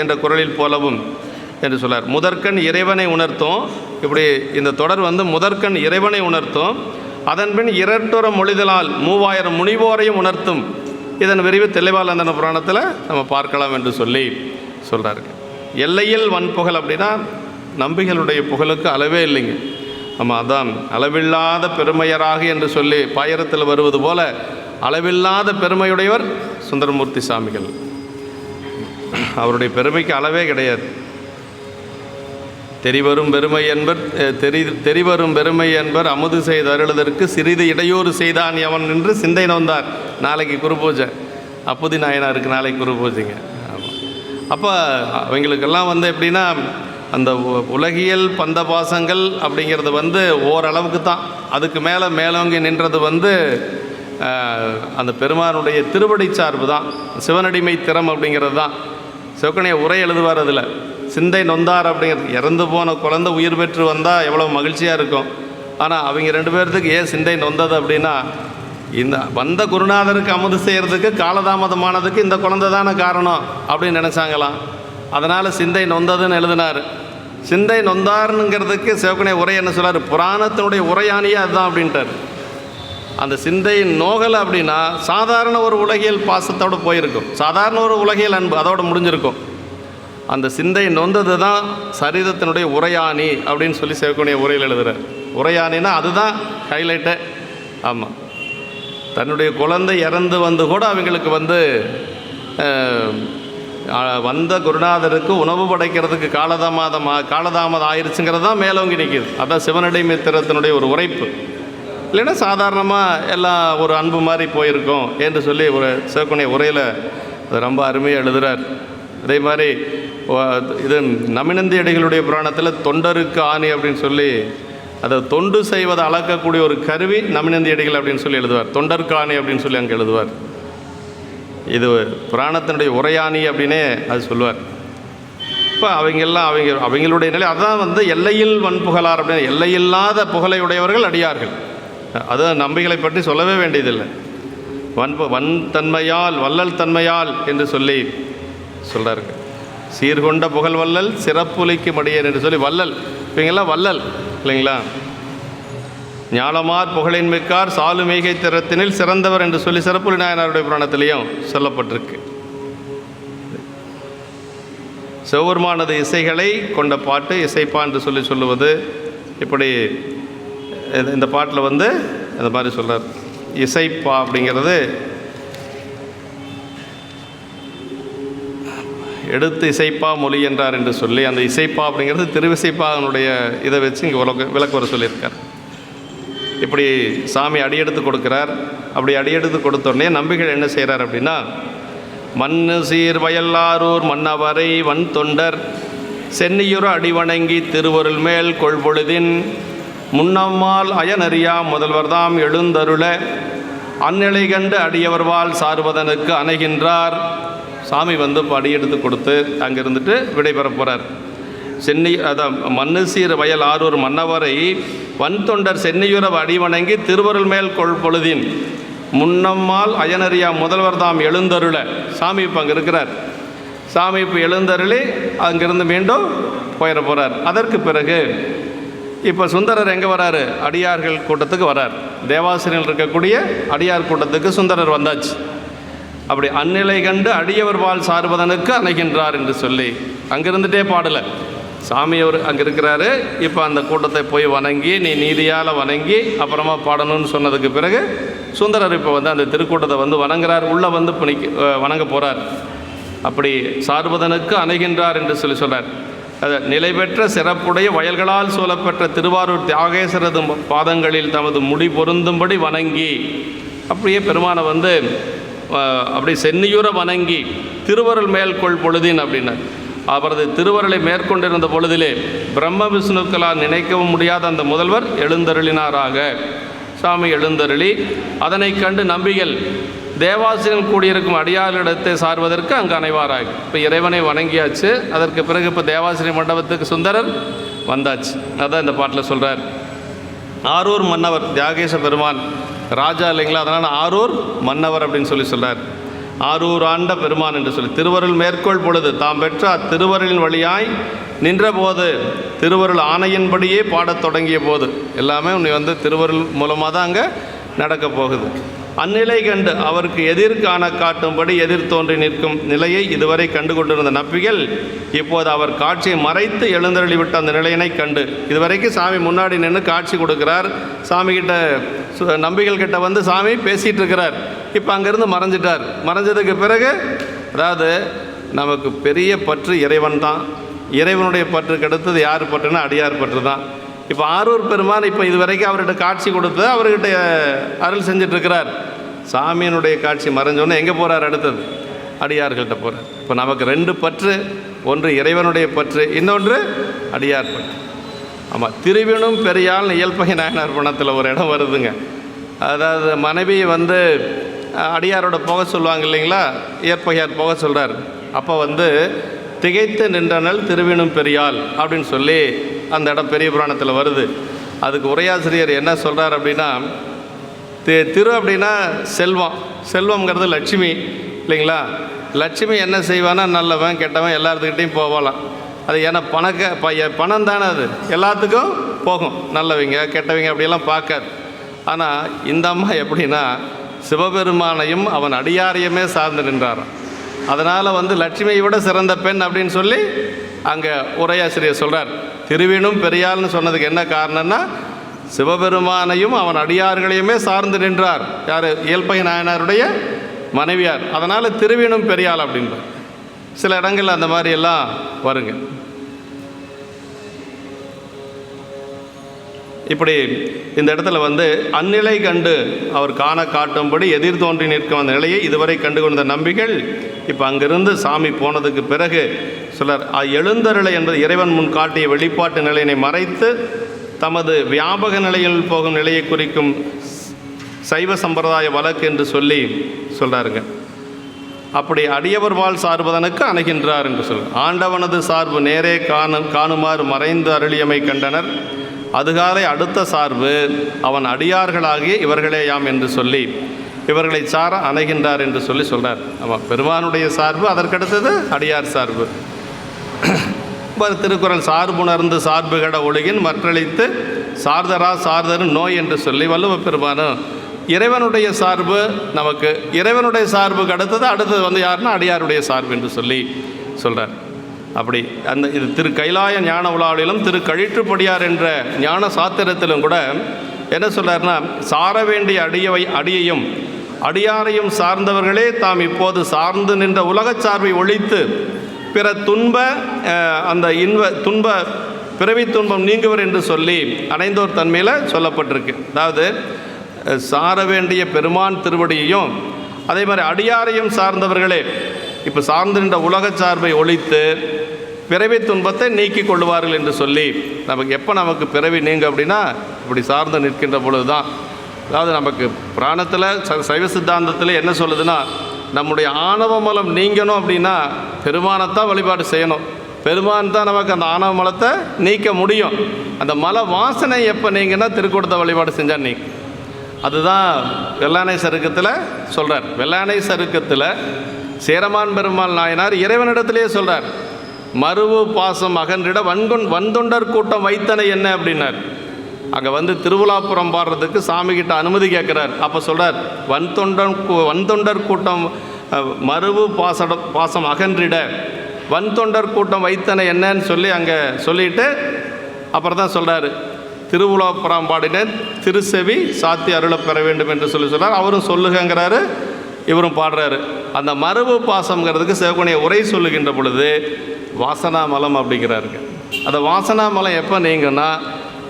என்ற குரலில் போலவும் என்று சொல்லார். முதற்கண் இறைவனை உணர்த்தும். இப்படி இந்த தொடர் முதற்கண் இறைவனை உணர்த்தும். அதன்பின் இரட்டுற மொழிதலால் 3000 முனிவோரையும் உணர்த்தும். இதன் விரிவு தில்லைவால் அந்தன புராணத்தில் நம்ம பார்க்கலாம் என்று சொல்லி சொல்கிறாரு. எல்லையில் வன்புகழ் அப்படின்னா நம்பிகளுடைய புகழுக்கு அளவே இல்லைங்க. நம்ம அதான் அளவில்லாத பெருமையராக என்று சொல்லி பாயிரத்தில் வருவது போல அளவில்லாத பெருமையுடையவர் சுந்தரமூர்த்தி சாமிகள். அவருடைய பெருமைக்கு அளவே கிடையாது. தெரிவரும் பெருமை என்பர் அமுது செய்து அருளுதற்கு சிறிது இடையூறு செய்தான் எவன் என்று சிந்தை நோந்தார். நாளைக்கு குரு பூஜை, அப்புதி நாயனாருக்கு நாளைக்கு குரு பூஜைங்க. ஆமாம். அப்போ அவங்களுக்கெல்லாம் எப்படின்னா அந்த உலகியல் பந்த பாசங்கள் அப்படிங்கிறது ஓரளவுக்கு தான். அதுக்கு மேலே மேலோங்கி நின்றது அந்த பெருமானுடைய திருவடி சார்பு தான், சிவனடிமை திறம் அப்படிங்கிறது தான். சிவக்கணிய உரை எழுதுவார். அதில் சிந்தை நொந்தார் அப்படிங்கிறது, இறந்து போன குழந்தை உயிர் பெற்று வந்தால் எவ்வளோ மகிழ்ச்சியாக இருக்கும். ஆனால் அவங்க 2 பேர்த்துக்கு ஏன் சிந்தை நொந்தது அப்படின்னா, இந்த வந்த குருநாதருக்கு அமுது செய்கிறதுக்கு காலதாமதமானதுக்கு இந்த குழந்தை தானே காரணம் அப்படின்னு நினச்சாங்களாம். அதனால் சிந்தை நொந்ததுன்னு எழுதினார். சிந்தை நொந்தாருங்கிறதுக்கு சிவக்கணிய உரை என்ன சொல்கிறார், புராணத்தினுடைய உரையானியே அதுதான் அப்படின்ட்டார். அந்த சிந்தை நோகலை அப்படின்னா சாதாரண ஒரு உலகியல் பாசத்தோடு போயிருக்கும், சாதாரண ஒரு உலகியல் அன்பு அதோடு முடிஞ்சிருக்கும். அந்த சிந்தை நொந்தது தான் சரிதத்தினுடைய உரையாணி அப்படின்னு சொல்லி சிவக்கணிய உரையில் எழுதுகிறார். உரையாணின்னா அதுதான் ஹைலைட்டு. ஆமாம், தன்னுடைய குழந்தை இறந்து கூட அவங்களுக்கு வந்த குருநாதருக்கு உணவு படைக்கிறதுக்கு காலதாமதம் ஆயிடுச்சுங்கிறது தான் மேலோங்கி நிற்கிது. அதான் சிவனடிமை திறத்தினுடைய ஒரு உரைப்பு. இல்லைன்னா சாதாரணமாக எல்லாம் ஒரு அன்பு மாதிரி போயிருக்கோம் என்று சொல்லி ஒரு சிவக்கணிய உரையில் ரொம்ப அருமையாக எழுதுகிறார். அதே மாதிரி இது நமினந்தி அடிகளுடைய புராணத்தில் தொண்டருக்கு ஆணி அப்படின்னு சொல்லி அதை தொண்டு செய்வதை அளக்கக்கூடிய ஒரு கருவி நமினந்தி அடிகள் அப்படின்னு சொல்லி எழுதுவார். தொண்டருக்கு ஆணி அப்படின்னு சொல்லி அங்கே எழுதுவார். இது புராணத்தினுடைய உரையாணி அப்படின்னே அது சொல்லுவார். இப்போ அவங்களுடைய நிலை அதான் எல்லையில் வன்புகழார் அப்படின்னு, எல்லையில்லாத புகழை உடையவர்கள் அடியார்கள். அது நம்பிகளை பற்றி சொல்லவே வேண்டியதில்லை. வன் தன்மையால் வள்ளல் தன்மையால் என்று சொல்லி சொல்கிறார்கள். சீர்கொண்ட புகழ் வள்ளல் சிறப்புலிக்கு மடியன் என்று சொல்லி வள்ளல், இவங்கெல்லாம் வள்ளல் இல்லைங்களா. ஞாலமார் புகழின் மிக்கார் சாலுமேகை திறத்தினில் சிறந்தவர் என்று சொல்லி சிறப்புலி நாயனாருடைய புராணத்திலையும் சொல்லப்பட்டிருக்கு. சிவபெருமானது இசைகளை கொண்ட பாட்டு இசைப்பா என்று சொல்லி சொல்லுவது. இப்படி இந்த பாட்டில் இந்த மாதிரி சொல்கிறார். இசைப்பா அப்படிங்கிறது எடுத்து இசைப்பா மொழி என்றார் என்று சொல்லி, அந்த இசைப்பா அப்படிங்கிறது திருவிசைப்பானுடைய இதை வச்சு இங்கே விளக்குவர சொல்லியிருக்கார். இப்படி சாமி அடியெடுத்து கொடுக்குறார். அப்படி அடியெடுத்து கொடுத்தோடனே நம்பிகள் என்ன செய்கிறார் அப்படின்னா, மண்ணு சீர் வயல்லாரூர் மன்னவரை வன் தொண்டர் சென்னியுற அடிவணங்கி திருவருள் மேல் கொள்பொழுதின் முன்னம்மால் அயனறியா முதல்வர்தாம் எழுந்தருள அந்நிலை கண்டு அடியவர்வால் சார்வதனுக்கு அணைகின்றார். சாமி அடியெடுத்து கொடுத்து அங்கே இருந்துட்டு விடைபெற போகிறார். மண்ணு சீர் வயல் ஆரூர் மன்னவரை வன் தொண்டர் சென்னியுற அடிவணங்கி திருவருள் மேல் கொள்பொழுதின் முன்னம்மால் அயனறியா முதல்வர் தாம் எழுந்தருள. சாமி இப்போ அங்கே இருக்கிறார். சாமி இப்போ எழுந்தருளி அங்கிருந்து மீண்டும் போயிட போகிறார். அதற்கு பிறகு இப்போ சுந்தரர் எங்கே வராரு, அடியார்கள் கூட்டத்துக்கு வரார். தேவாசிரியர்கள் இருக்கக்கூடிய அடியார் கூட்டத்துக்கு சுந்தரர் வந்தாச்சு. அப்படி அந்நிலை கண்டு அடியவர் வாழ் சார்வதனுக்கு அணைகின்றார் என்று சொல்லி அங்கிருந்துட்டே பாடலை. சாமியவர் அங்கே இருக்கிறாரு. இப்போ அந்த கூட்டத்தை போய் வணங்கி நீ நீதியால் வணங்கி அப்புறமா பாடணும்னு சொன்னதுக்கு பிறகு சுந்தரர் இப்போ அந்த திருக்கூட்டத்தை வணங்குறார். உள்ளே வணங்க போகிறார். அப்படி சார்வதனுக்கு அணைகின்றார் என்று சொல்லி சொல்கிறார். அது நிலை பெற்ற சிறப்புடைய வயல்களால் சூழப்பெற்ற திருவாரூர் தியாகேசரது பாதங்களில் தமது முடி பொருந்தும்படி வணங்கி, அப்படியே பெருமானை அப்படி சென்னியுற வணங்கி திருவருள் மேற்கொள் பொழுதின் அப்படின்னார். அவரது திருவருளை மேற்கொண்டிருந்த பொழுதிலே பிரம்ம விஷ்ணுக்களால் நினைக்கவும் முடியாத அந்த முதல்வர் எழுந்தருளினாராக. சாமி எழுந்தருளி அதனை கண்டு நம்பிகள் தேவாசிரியர்கள் கூடியிருக்கும் அடியாரிடத்தை சார்வதற்கு அங்கு அணைவாராக. இப்போ இறைவனை வணங்கியாச்சு. அதற்கு பிறகு இப்போ தேவாசிரிய மண்டபத்துக்கு சுந்தரர் வந்தாச்சு. அதான் இந்த பாட்டில் சொல்கிறார். ஆரூர் மன்னவர் தியாகேச பெருமான் ராஜா இல்லைங்களா, அதனால் ஆரூர் மன்னவர் அப்படின்னு சொல்லி சொல்கிறார். ஆரூர் ஆண்ட பெருமான் என்று சொல்லி திருவருள் மேற்கொள் பொழுது தாம் பெற்ற அத்திருவருளின் வழியாய் நின்றபோது திருவருள் ஆணையின்படியே பாடத் தொடங்கிய போது எல்லாமே உன்னை திருவருள் மூலமாக தான் அங்கே நடக்க போகுது. அந்நிலை கண்டு அவருக்கு எதிர்காண காட்டும்படி எதிர் தோன்றி நிற்கும் நிலையை இதுவரை கண்டு கொண்டிருந்த நம்பிகள் இப்போது அவர் காட்சியை மறைத்து எழுந்தருளிவிட்ட அந்த நிலையினை கண்டு, இதுவரைக்கும் சாமி முன்னாடி நின்று காட்சி கொடுக்குறார். சாமிகிட்ட நம்பிகள் கிட்ட சாமி பேசிகிட்டு இருக்கிறார். இப்போ அங்கேருந்து மறைஞ்சிட்டார். மறைஞ்சதுக்கு பிறகு அதாவது நமக்கு பெரிய பற்று இறைவன் தான். இறைவனுடைய பற்றுக்கு அடுத்தது யார் பற்றுன்னா அடியார் பற்று தான். இப்போ ஆரூர் பெருமான் இப்போ இது வரைக்கும் அவர்கிட்ட காட்சி கொடுத்து அவர்கிட்ட அருள் செஞ்சிட்ருக்கிறார். சாமியினுடைய காட்சி மறைஞ்சோன்னே எங்கே போகிறார்? அடுத்தது அடியார்கள்ட்ட போகிறார். இப்போ நமக்கு 2 பற்று, ஒன்று இறைவனுடைய பற்று, இன்னொன்று அடியார் பற்று. ஆமாம், திருவினும் பெரியால் இயல்பகை நாயனார் பணத்தில் ஒரு இடம் வருதுங்க. அதாவது மனைவியை வந்து அடியாரோட போக சொல்லுவாங்க இல்லைங்களா, இயற்பகையார் போக சொல்கிறார். அப்போ வந்து திகைத்து நின்றனல் திருவினும் பெரியால் அப்படின்னு சொல்லி அந்த இடம் பெரிய புராணத்தில் வருது. அதுக்கு உரையாசிரியர் என்ன சொல்கிறார் அப்படின்னா, திரு அப்படின்னா செல்வம், செல்வம்ங்கிறது லட்சுமி இல்லைங்களா. லட்சுமி என்ன செய்வானா, நல்லவன் கெட்டவன் எல்லாத்துக்கிட்டையும் போகலாம். அது ஏன்னா பணம் தானே, அது எல்லாத்துக்கும் போகும், நல்லவங்க கெட்டவங்க அப்படியெல்லாம் பார்க்காது. ஆனால் இந்த அம்மா எப்படின்னா சிவபெருமானையும் அவன் அடியாரையுமே சார்ந்து நின்றாராம். அதனால் வந்து லட்சுமியை விட சிறந்த பெண் அப்படின்னு சொல்லி அங்கே உரையாசிரியர் சொல்கிறார். திருவினும் பெரியாள்னு சொன்னதுக்கு என்ன காரணம்னா, சிவபெருமானையும் அவன் அடியார்களையுமே சார்ந்து நின்றார். யார்? இயல்பகை நாயனாருடைய மனைவியார். அதனால் திருவினும் பெரியாள் அப்படின்றார். சில இடங்கள் அந்த மாதிரி எல்லாம் வருங்க. இப்படி இந்த இடத்துல வந்து அந்நிலை கண்டு அவர் காண காட்டும்படி எதிர் தோன்றி நிற்கும் அந்த நிலையை இதுவரை கண்டு கொண்ட நம்பிகள் இப்போ அங்கிருந்து சாமி போனதுக்கு பிறகு சிலர் எழுந்தருளை என்பது இறைவன் முன் காட்டிய வெளிப்பாட்டு நிலையினை மறைத்து தமது வியாபக நிலையில் போகும் நிலையை குறிக்கும் சைவ சம்பிரதாய வழக்கு என்று சொல்லி சொல்கிறாருங்க. அப்படி அடியவர் வாழ் சார்பதனுக்கு அணுகின்றார் என்று சொல்கிறார். ஆண்டவனது சார்பு நேரே காணுமாறு மறைந்து அருளியமை கண்டனர். அதுகாலை அடுத்த சார்பு அவன் அடியார்களாகிய இவர்களேயாம் என்று சொல்லி இவர்களை சார அணைகின்றார் என்று சொல்லி சொல்கிறார். ஆமாம், பெருமானுடைய சார்பு, அதற்கடுத்தது அடியார் சார்பு. திருக்குறள் சார்புணர்ந்து சார்பு கட ஒழுகின் மற்றளித்து சார்தரா சார்தரு நோய் என்று சொல்லி வள்ளுவ பெருமானும் இறைவனுடைய சார்பு நமக்கு, இறைவனுடைய சார்புக்கு அடுத்தது வந்து யாருன்னா அடியாருடைய சார்பு என்று சொல்லி சொல்கிறார். அப்படி அந்த இது திரு கைலாய ஞான உலாவிலும் திரு கழிற்றுப்படியார் என்ற ஞான சாத்திரத்திலும் கூட என்ன சொல்கிறார்னா, சார வேண்டிய அடியையும் அடியாரையும் சார்ந்தவர்களே தாம் இப்போது சார்ந்து நின்ற உலகச் சார்பை ஒழித்து பிற அந்த துன்ப பிறவி துன்பம் நீங்குவர் என்று சொல்லி அணைந்தோர் தன்மையில் சொல்லப்பட்டிருக்கு. அதாவது சார வேண்டிய பெருமான் திருவடியையும் அதே மாதிரி அடியாரையும் சார்ந்தவர்களே இப்போ சார்ந்து நின்ற உலகச் சார்பை ஒழித்து பிறவி துன்பத்தை நீக்கி கொள்வார்கள் என்று சொல்லி நமக்கு பிறவி நீங்க அப்படின்னா இப்படி சார்ந்து நிற்கின்ற பொழுது தான். அதாவது நமக்கு புராணத்தில் சைவ சித்தாந்தத்தில் என்ன சொல்லுதுன்னா, நம்முடைய ஆணவ மலம் நீங்கணும் அப்படின்னா பெருமானைத்தான் வழிபாடு செய்யணும். பெருமான் தான் நமக்கு அந்த ஆணவ மலத்தை நீக்க முடியும். அந்த மல வாசனை எப்போ நீங்கன்னா திருக்கூடத்தை வழிபாடு செஞ்சால் நீங்க. அதுதான் வெள்ளானை சருக்கத்தில் சொல்கிறார். வெள்ளானை சருக்கத்தில் சேரமான் பெருமாள் நாயனார் இறைவனிடத்திலே சொல்கிறார், மருவு பாசம் அகன்றிட வந்தொண்டர் கூட்டம் வைத்தனை என்ன அப்படின்னார். அங்கே வந்து திருவிழாப்புறம் பாடுறதுக்கு சாமிகிட்ட அனுமதி கேட்குறார். அப்போ சொல்கிறார், வந்தொண்டர் கூட்டம் மருவு பாசம் அகன்றிட வந்தொண்டர் கூட்டம் வைத்தனை என்னன்னு சொல்லி அங்கே சொல்லிவிட்டு அப்புறம் தான் சொல்கிறார், திருவிழாப்புறம் பாடினேன் திருச்செவி சாத்தி அருளை பெற வேண்டும் என்று சொல்கிறார். அவரும் சொல்லுங்கிறாரு, இவரும் பாடுறாரு. அந்த மரபு பாசம்ங்கிறதுக்கு சிவகுணிய உரை சொல்லுகின்ற பொழுது வாசனாமலம் அப்படிங்கிறாருங்க. அந்த வாசனாமலம் எப்போ நீங்கன்னா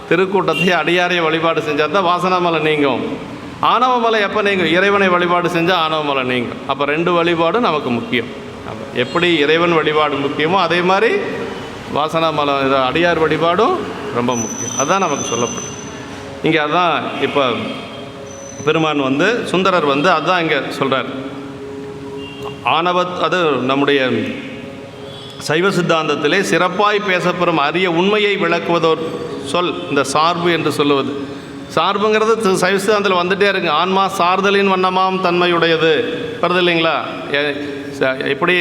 திருக்கூட்டத்தை அடியாரையை வழிபாடு செஞ்சால் தான் வாசனாமலம் நீங்கும். ஆணவமலை எப்போ நீங்கும்? இறைவனை வழிபாடு செஞ்சால் ஆணவமலை நீங்கும். அப்போ 2 வழிபாடும் நமக்கு முக்கியம். எப்படி இறைவன் வழிபாடு முக்கியமோ அதே மாதிரி வாசனாமலம் அடியார் வழிபாடும் ரொம்ப முக்கியம். அதுதான் நமக்கு சொல்லப்படும். இங்கே அதுதான் இப்போ பெருமான் வந்து சுந்தரர் வந்து அதுதான் இங்கே சொல்கிறார். அது நம்முடைய சைவ சித்தாந்தத்திலே சிறப்பாய் பேசப்பெறும் அரிய உண்மையை விளக்குவதோர் சொல் இந்த சார்பு என்று சொல்லுவது. சார்புங்கிறது சைவ சித்தாந்தத்தில் வந்துகிட்டே இருக்குங்க. ஆன்மா சார்தலின் வண்ணமாம் தன்மையுடையது வருது இல்லைங்களா. இப்படி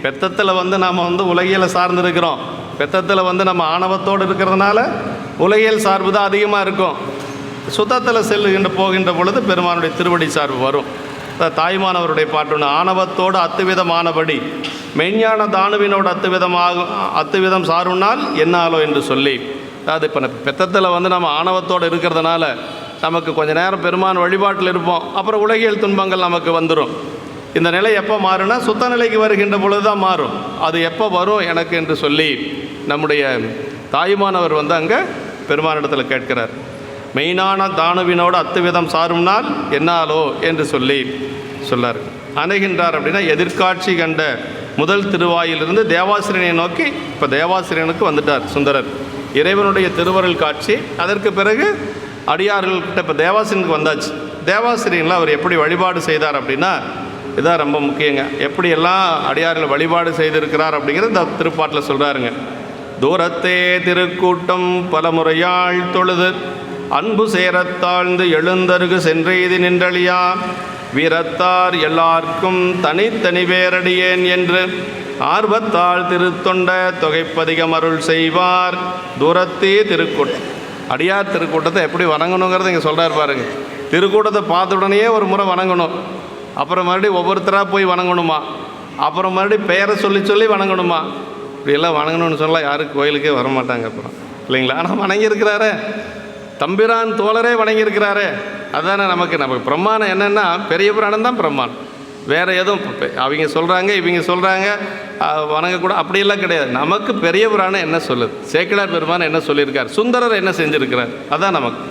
பெத்தத்தில் வந்து நாம் வந்து உலகியலை சார்ந்திருக்கிறோம். பெத்தத்தில் வந்து நம்ம ஆணவத்தோடு இருக்கிறதுனால உலகியல் சார்பு தான் அதிகமாக இருக்கும். சுத்தத்தில் போகின்ற பொழுது பெருமானுடைய திருவடி சார்பு வரும். தாய்மானவருடைய பாட்டு ஆணவத்தோடு அத்துவிதமானபடி மெய்ஞான தானுவினோடு அத்துவிதம் சாருனால் என்னாலோ என்று சொல்லி. அதாவது இப்போ பெத்தத்தில் வந்து நம்ம ஆணவத்தோடு இருக்கிறதுனால நமக்கு கொஞ்சம் நேரம் பெருமான் வழிபாட்டில் இருப்போம், அப்புறம் உலகியல் துன்பங்கள் நமக்கு வந்துடும். இந்த நிலை எப்போ மாறுனா சுத்த நிலைக்கு வருகின்ற பொழுது தான் மாறும். அது எப்போ வரும் எனக்கு என்று சொல்லி நம்முடைய தாயுமானவர் வந்து அங்கே பெருமானிடத்தில் கேட்கிறார். மெயினான தானுவினோடு அத்துவிதம் சாரும்னால் என்னாலோ என்று சொல்லார். அணுகின்றார் அப்படின்னா எதிர்காட்சி கண்ட முதல் திருவாயிலிருந்து தேவாசிரியனை நோக்கி இப்போ தேவாசிரியனுக்கு வந்துட்டார் சுந்தரர். இறைவனுடைய திருவருள் காட்சி, அதற்கு பிறகு அடியார்கள்கிட்ட இப்போ தேவாசிரியனுக்கு வந்தாச்சு. தேவாசிரியனில் அவர் எப்படி வழிபாடு செய்தார் அப்படின்னா இதான் ரொம்ப முக்கியங்க. எப்படியெல்லாம் அடியார்கள் வழிபாடு செய்திருக்கிறார் அப்படிங்கிறது இந்த திருப்பாட்டில் சொல்கிறாருங்க. தூரத்தே திருக்கூட்டம் பல முறையாள் தொழுது அன்பு சேரத்தாழ்ந்து எழுந்தருகு சென்றெய்தி நின்றழியா வீரத்தார் எல்லாருக்கும் தனித்தனி வேரடியேன் என்று ஆர்வத்தால் திருத்தொண்ட தொகைப்பதிகம் அருள் செய்வார். தூரத்தே திருக்கூட்டம், அடியார் திருக்கூட்டத்தை எப்படி வணங்கணுங்கிறத இங்கே சொல்கிறார் பாருங்க. திருக்கூட்டத்தை பார்த்த உடனே ஒரு முறை வணங்கணும், அப்புறம் மறுபடியும் ஒவ்வொருத்தராக போய் வணங்கணுமா, அப்புறம் மறுபடியும் பெயரை சொல்லி வணங்கணுமா. இப்படியெல்லாம் வணங்கணும்னு சொன்னால் யாரும் கோயிலுக்கே வரமாட்டாங்க அப்புறம், இல்லைங்களா? ஆனால் வணங்கியிருக்கிறாரே, தம்பிரான் தோழரே வணங்கியிருக்கிறாரே, அதுதானே நமக்கு பிரமாணம். என்னென்னா பெரிய புராணம் தான் பிரமாணம், வேறு எதுவும் அவங்க சொல்கிறாங்க இவங்க சொல்கிறாங்க வணங்கக்கூட அப்படியெல்லாம் கிடையாது. நமக்கு பெரிய புராணம் என்ன சொல்லுது, சேக்கிழார் பெருமான் என்ன சொல்லியிருக்கார், சுந்தரர் என்ன செஞ்சுருக்கிறார், அதுதான் நமக்கு.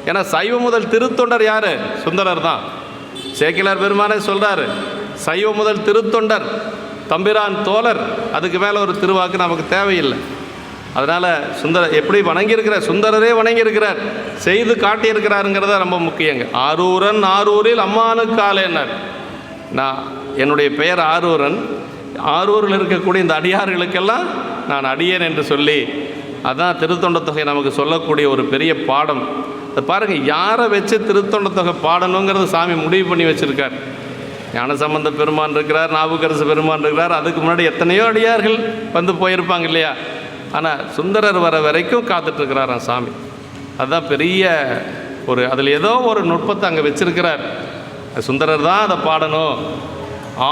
ஏன்னா சைவ முதல் திருத்தொண்டர் யார்? சுந்தரர் தான். சேக்கிழார் பெருமானே சொல்கிறார், சைவ முதல் திருத்தொண்டர் தம்பிரான் தோழர், அதுக்கு மேலே ஒரு திருவாக்கு நமக்கு தேவையில்லை. அதனால் சுந்தரர் எப்படி வணங்கியிருக்கிறார், சுந்தரரே வணங்கியிருக்கிறார், செய்து காட்டியிருக்கிறாருங்கிறத ரொம்ப முக்கியங்க. ஆரூரன் ஆரூரில் அம்மானுக்கு ஆலேனார். நான் என்னுடைய பெயர் ஆரூரன், ஆரூரில் இருக்கக்கூடிய இந்த அடியார்களுக்கெல்லாம் நான் அடியேன் என்று சொல்லி, அதுதான் திருத்தொண்ட தொகை நமக்கு சொல்லக்கூடிய ஒரு பெரிய பாடம். அது பாருங்கள், யாரை வச்சு திருத்தொண்ட தொகை பாடணுங்கிறது சாமி முடிவு பண்ணி வச்சுருக்கார். ஞானசம்பந்த பெருமான் இருக்கிறார், நாவுக்கரசு பெருமான் இருக்கிறார், அதுக்கு முன்னாடி எத்தனையோ அடியார்கள் வந்து போயிருப்பாங்க இல்லையா? ஆனால் சுந்தரர் வர வரைக்கும் காத்துட்ருக்கிறாராம் சாமி. அதுதான் பெரிய ஒரு, அதில் ஏதோ ஒரு நுட்பத்தை அங்கே வச்சிருக்கிறார். சுந்தரர் தான் அதை பாடணும்.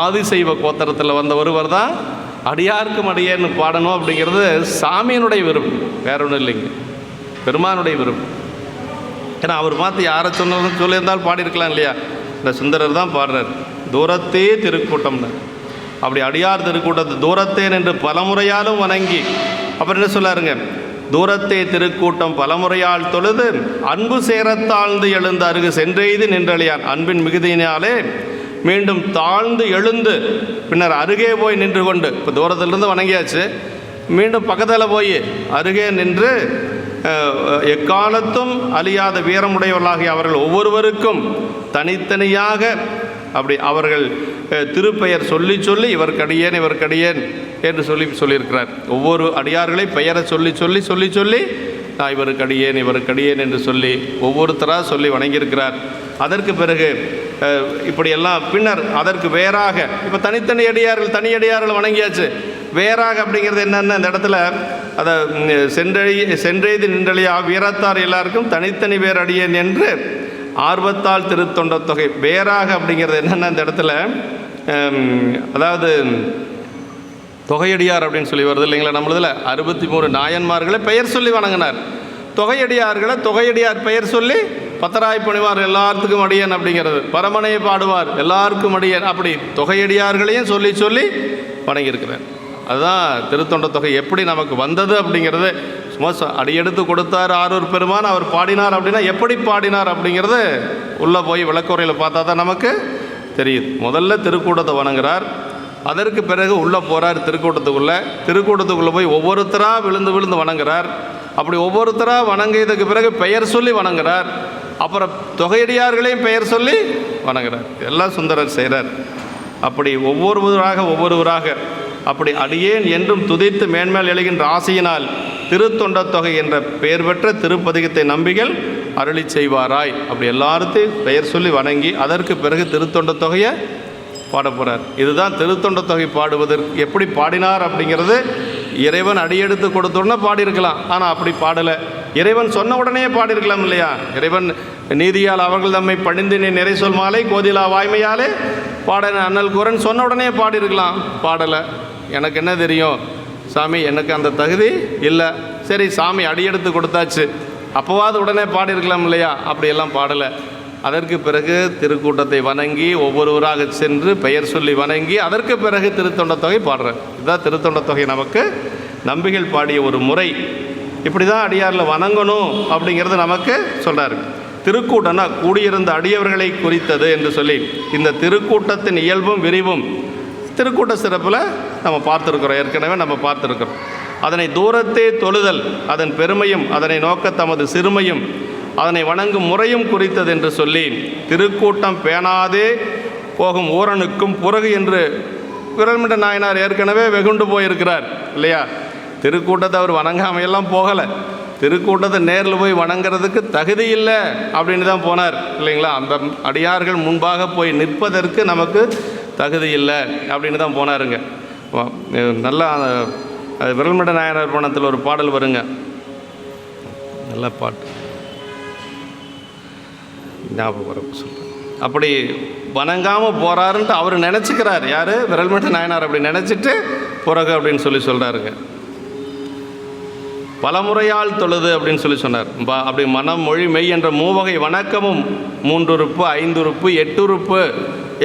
ஆதிசைவ கோத்திரத்தில் வந்த ஒருவர் தான் அடியாருக்கும் அடியேன்னு பாடணும் அப்படிங்கிறது சாமியினுடைய விருப்பம், வேற ஒன்றும் இல்லைங்க, பெருமானுடைய விருப்பம். ஏன்னா அவர் பார்த்து யாரை சொல்லியிருந்தாலும் பாடியிருக்கலாம் இல்லையா? இந்த சுந்தரர் தான் பாடுறார். தூரத்தே திருக்கூட்டம்னு, அப்படி அடியார் திருக்கூட்டத்தை தூரத்தேன் என்று பலமுறையாலும் வணங்கி, அப்புறம் என்ன சொல்லாருங்க, தூரத்தே திருக்கூட்டம் பலமுறையால் தொழுது அன்பு சேரத்தாழ்ந்து எழுந்து அருகு சென்றெய்து நின்றழியான். அன்பின் மிகுதியினாலே மீண்டும் தாழ்ந்து எழுந்து பின்னர் அருகே போய் நின்று கொண்டு, இப்போ தூரத்திலிருந்து வணங்கியாச்சு, மீண்டும் பக்கத்தில் போய் அருகே நின்று எக்காலத்தும் அழியாத வீரமுடையவர்களாகிய அவர்கள் ஒவ்வொருவருக்கும் தனித்தனியாக அப்படி அவர்கள் திருப்பெயர் சொல்லி இவர்க்கடியேன் இவர்க்கடியேன் என்று சொல்லியிருக்கிறார். ஒவ்வொரு அடியார்களை பெயரை சொல்லி நான் இவருக்கடியேன் என்று சொல்லி ஒவ்வொருத்தராக சொல்லி வணங்கியிருக்கிறார். அதற்கு பிறகு இப்படியெல்லாம் பின்னர் அதற்கு வேறாக, இப்போ தனி அடியார்கள் வணங்கியாச்சு. வேறாக அப்படிங்கிறது என்னென்ன, இந்த இடத்துல அதை சென்றெய்து நின்றழியா வீரத்தார் எல்லாருக்கும் தனித்தனி வேறு அடியேன் என்று ஆர்வத்தால் திருத்தொண்ட தொகை. வேறாக அப்படிங்கிறது என்னென்ன, இந்த இடத்துல அதாவது தொகையடியார் அப்படின்னு சொல்லி வருது இல்லைங்களா? நம்மளதில் 63 நாயன்மார்களை பெயர் சொல்லி வணங்கினார். தொகையடியார் பெயர் சொல்லி பத்தராய் பணிவார் எல்லாத்துக்கும் அடியன் அப்படிங்கிறது, பரமனையை பாடுவார் எல்லாருக்கும் அடியன், அப்படி தொகையடியார்களையும் சொல்லி வணங்கியிருக்கிறார். அதுதான் திருத்தொண்ட தொகை எப்படி நமக்கு வந்தது அப்படிங்கிறது. சும்மா அடியெடுத்து கொடுத்தார் ஆரூர் பெருமான், அவர் பாடினார் அப்படின்னா எப்படி பாடினார் அப்படிங்கிறது உள்ளே போய் விளக்குறையில் பார்த்தா தான் நமக்கு தெரியுது. முதல்ல திருக்கூட்டத்தை வணங்குறார், அதற்கு பிறகு உள்ளே போகிறார் திருக்கூட்டத்துக்குள்ளே போய் ஒவ்வொருத்தராக விழுந்து வணங்குறார். அப்படி ஒவ்வொருத்தராக வணங்கியதுக்கு பிறகு பெயர் சொல்லி வணங்குறார். அப்புறம் தொகையடியார்களையும் பெயர் சொல்லி வணங்குறார். எல்லாம் சுந்தரர் செய்கிறார். அப்படி ஒவ்வொருவராக அப்படி அடியேன் என்றும் துதித்து மேன்மேல் எழுகின்ற ஆசையினால் திருத்தொண்ட தொகை என்ற பெயர் பெற்ற திருப்பதிகத்தை நம்பிகள் அருளி செய்வாராய். அப்படி எல்லாத்தையும் பெயர் சொல்லி வணங்கி அதற்கு பிறகு திருத்தொண்ட தொகையை பாட போகிறார். இதுதான் திருத்தொண்ட தொகை பாடுவதற்கு எப்படி பாடினார் அப்படிங்கிறது. இறைவன் அடியெடுத்து கொடுத்தோடனே பாடியிருக்கலாம், ஆனால் அப்படி பாடலை. இறைவன் சொன்ன உடனே பாடியிருக்கலாம் இல்லையா? இறைவன் நீதியால் அவர்கள் தம்மை பணிந்தினை நிறை சொல் மாலை கோதிலா வாய்மையாலே பாடன அண்ணல் குரன் சொன்ன உடனே பாடியிருக்கலாம், பாடலை. எனக்கு என்ன தெரியும் சாமி, எனக்கு அந்த தகுதி இல்லை. சரி, சாமி அடியெடுத்து கொடுத்தாச்சு, அப்போவாது உடனே பாடியிருக்கலாம் இல்லையா? அப்படியெல்லாம் பாடலை. அதற்கு பிறகு திருக்கூட்டத்தை வணங்கி ஒவ்வொருவராக சென்று பெயர் சொல்லி வணங்கி அதற்கு பிறகு திருத்தொண்ட தொகை பாடுறார். இதுதான் திருத்தொண்ட தொகை நமக்கு நம்பிகள் பாடிய ஒரு முறை. இப்படி தான் அடியாரில் வணங்கணும் அப்படிங்கிறது நமக்கு சொல்கிறாரு. திருக்கூட்டம்னா கூடியிருந்த அடியவர்களை குறித்தது என்று சொல்லி இந்த திருக்கூட்டத்தின் இயல்பும் விரிவும் திருக்கூட்ட சிறப்பில் நம்ம பார்த்துருக்குறோம், ஏற்கனவே நம்ம பார்த்துருக்குறோம். அதனை தூரத்தே தொழுதல் அதன் பெருமையும் அதனை நோக்க தமது சிறுமையும் அதனை வணங்கும் முறையும் குறித்தது என்று சொல்லி திருக்கூட்டம் பேணாதே போகும் ஊரனுக்கும் புறகு என்று விரல்மிட்ட நாயனார் ஏற்கனவே வெகுண்டு போயிருக்கிறார் இல்லையா? திருக்கூட்டத்தை அவர் வணங்காமையெல்லாம் போகலை, திருக்கூட்டத்தை நேரில் போய் வணங்கிறதுக்கு தகுதி இல்லை அப்படின்னு தான் போனார் இல்லைங்களா? அந்த அடியார்கள் முன்பாக போய் நிற்பதற்கு நமக்கு தகுதி இல்லை அப்படின்னு தான் போனாருங்க. நல்லா விரல்மிட்ட நாயனார் பணத்தில் ஒரு பாடல் வருங்க, நல்ல பாட்டு ஞாபகம் வர சொல்கிறேன். அப்படி வணங்காமல் போகிறாருன்ட்டு அவர் நினச்சிக்கிறார். யார்? விரல்மிட்ட நாயனார் அப்படி நினச்சிட்டு பிறகு அப்படின்னு சொல்கிறாருங்க. பலமுறையால் தொழுது அப்படின்னு சொன்னார். அப்படி மனம் மொழி மெய் என்ற மூவகை வணக்கமும் 3 உறுப்பு 5 உறுப்பு 8 உறுப்பு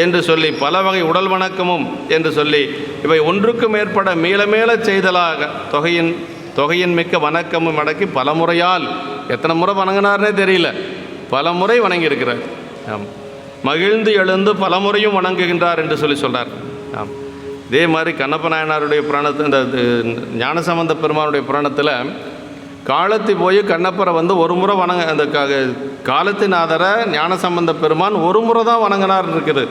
என்று சொல்லி பல வகை உடல் வணக்கமும் என்று சொல்லி இவை ஒன்றுக்கு மேற்பட மேல மேல செய்தலாக தொகையின் மிக்க வணக்கமும் அடக்கி பலமுறையால் எத்தனை முறை வணங்கினார்னே தெரியல, பல முறை வணங்கியிருக்கிறார். ஆம், மகிழ்ந்து எழுந்து பலமுறையும் வணங்குகின்றார் என்று சொல்கிறார். ஆம், இதே மாதிரி கண்ணப்ப நாயனாருடைய புராணத்தில் இந்த ஞானசம்பந்த பெருமானுடைய புராணத்தில் காலத்தி போய் கண்ணப்பரை ஒரு முறை அந்த காலத்தினாதரை ஞானசம்பந்த பெருமான் ஒரு முறை தான் வணங்கினார் இருக்குது.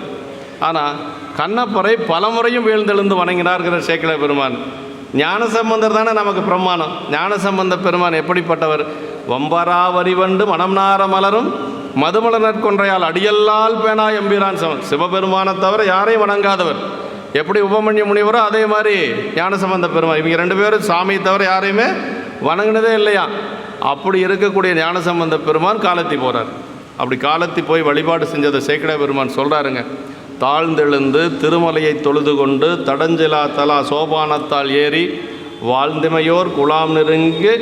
ஆனால் கண்ணப்பரை பல முறையும் வீழ்ந்தெழுந்து வணங்கினார்கிற சேக்கிழ பெருமான். ஞானசம்பந்தர் தானே நமக்கு பிரமாணம். ஞானசம்பந்த பெருமான் எப்படிப்பட்டவர்? வம்பரா வரிவண்டு மனம் நார மலரும் மதுமல நற்கொன்றையால் அடியல்லால் பேனா எம்பிரான் சிவபெருமானை தவிர யாரையும் வணங்காதவர். எப்படி உபமன்ய முனிவரோ அதே மாதிரி ஞானசம்பந்த பெருமான். இவங்க 2 பேரும் சாமியை தவிர யாரையுமே வணங்கினதே இல்லையா? அப்படி இருக்கக்கூடிய ஞானசம்பந்த பெருமான் காலத்தி போகிறார். அப்படி காலத்தி போய் வழிபாடு செஞ்சதை சேக்கிழ பெருமான் சொல்கிறாருங்க. தாழ்ந்தெழுந்து திருமலையை தொழுது கொண்டு தடஞ்சிலா தலா சோபானத்தால் ஏறி வாழ்ந்திமையோர் குழாம் நெருங்கி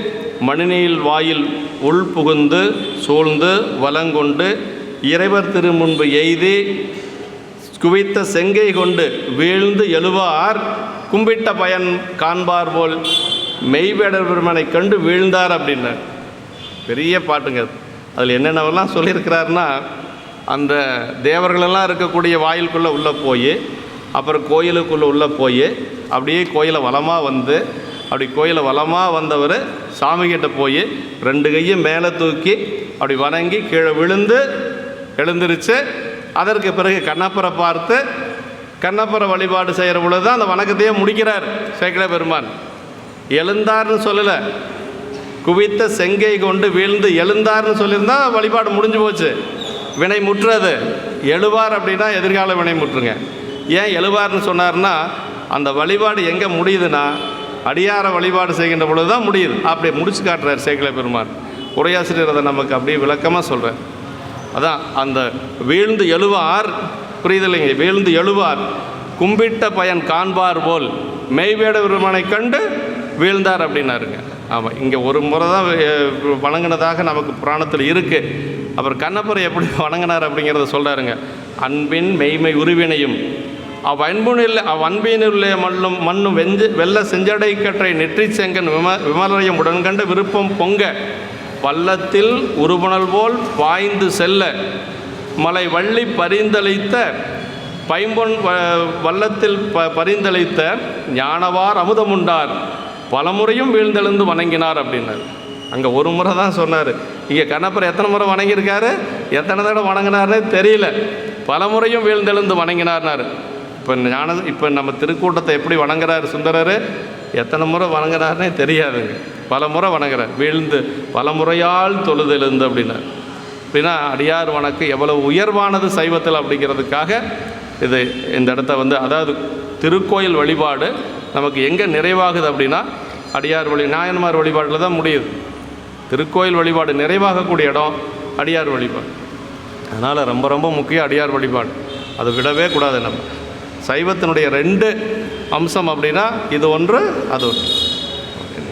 மணிநீல் வாயில் உள் புகுந்து சூழ்ந்து வலங்கொண்டு இறைவர் திருமுன்பு எய்தி குவித்த செங்கை கொண்டு வீழ்ந்து எழுவார் கும்பிட்ட பயன் காண்பார் போல் மெய்வேடர் பெருமானை கண்டு வீழ்ந்தார் அப்படின்னு பெரிய பாட்டுங்க. அதில் என்னென்னவெல்லாம் சொல்லியிருக்கிறாருன்னா, அந்த தேவர்களெல்லாம் இருக்கக்கூடிய வாயிலுக்குள்ளே உள்ளே போய் அப்புறம் கோயிலுக்குள்ளே உள்ளே போய் அப்படியே கோயிலை வலமாக அப்படி கோயிலை வலமாக வந்தவர் சாமிகிட்ட போய் 2 கையும் மேலே தூக்கி அப்படி வணங்கி கீழே விழுந்து எழுந்திருச்சு. அதற்கு பிறகு கண்ணப்பரை பார்த்து கண்ணப்பரை வழிபாடு செய்கிற பொழுது தான் அந்த வணக்கத்தையே முடிக்கிறார் சேக்கிழ பெருமான். எழுந்தார்னு சொல்லலை, குவித்த செங்கை கொண்டு வீழ்ந்து எழுந்தார்னு சொல்லியிருந்தால் வழிபாடு முடிஞ்சு போச்சு, வினை முற்றுறது. எழுவார் அப்படின்னா எதிர்கால வினை முற்றுங்க. ஏன் எழுவார்னு சொன்னார்னா, அந்த வழிபாடு எங்கே முடியுதுன்னா அடியார வழிபாடு செய்கின்ற பொழுது தான் முடியுது. அப்படி முடிச்சு காட்டுறார் சேக்கிழ பெருமான். உரையாசிரியர் அதை நமக்கு அப்படியே விளக்கமாக சொல்கிறார். அதான் அந்த வீழ்ந்து எழுவார், புரியுது இல்லைங்க? வீழ்ந்து எழுவார் கும்பிட்ட பயன் காண்பார் போல் மெய்வேட பெருமானை கண்டு வீழ்ந்தார் அப்படின்னாருங்க. ஆமாம், இங்கே ஒரு முறை தான் வணங்கினதாக நமக்கு புராணத்தில் இருக்குது. அப்புறம் கண்ணப்பரை எப்படி வணங்கினார் அப்படிங்கிறத சொல்கிறாருங்க. அன்பின் மெய்மை உருவினையும் அவ்வன்பினுள்ளே மண்ணும் வெள்ள செஞ்சடை கற்றை நெற்றி செங்கன் விமலையும் உடன்கண்ட விருப்பம் பொங்க பள்ளத்தில் உருபுணல் போல் பாய்ந்து செல்ல மலை வள்ளி பரிந்தளித்த பைம்பொன் வள்ளத்தில் பரிந்தளித்த ஞானவார் அமுதமுண்டார் பலமுறையும் வீழ்ந்தெழுந்து வணங்கினார் அப்படின்னார். அங்கே ஒரு முறை தான் சொன்னார். இங்கே கண்ணப்பர் எத்தனை முறை வணங்கியிருக்காரு, எத்தனை தடவை வணங்கினார்னே தெரியல. பலமுறையும் வீழ்ந்தெழுந்து வணங்கினார்னார். இப்போ நம்ம திருக்கூட்டத்தை எப்படி வணங்குறாரு சுந்தரர், எத்தனை முறை வணங்குறாருனே தெரியாதுங்க. பல முறை வணங்குறார். வீழ்ந்து பலமுறையால் தொழுதெழுந்து அப்படின்னார். அப்படின்னா அடியார் வணக்கம் எவ்வளவு உயர்வானது சைவத்தில் அப்படிங்கிறதுக்காக இது இந்த இடத்த அதாவது திருக்கோயில் வழிபாடு நமக்கு எங்கே நிறைவாகுது அப்படின்னா அடியார் நாயன்மார் வழிபாட்டில் தான் முடியுது. திருக்கோயில் வழிபாடு நிறைவாகக்கூடிய இடம் அடியார் வழிபாடு. அதனால் ரொம்ப ரொம்ப முக்கியம் அடியார் வழிபாடு. அதை விடவே கூடாது. நம்ம சைவத்தினுடைய 2 அம்சம் அப்படின்னா இது ஒன்று அது ஒன்று.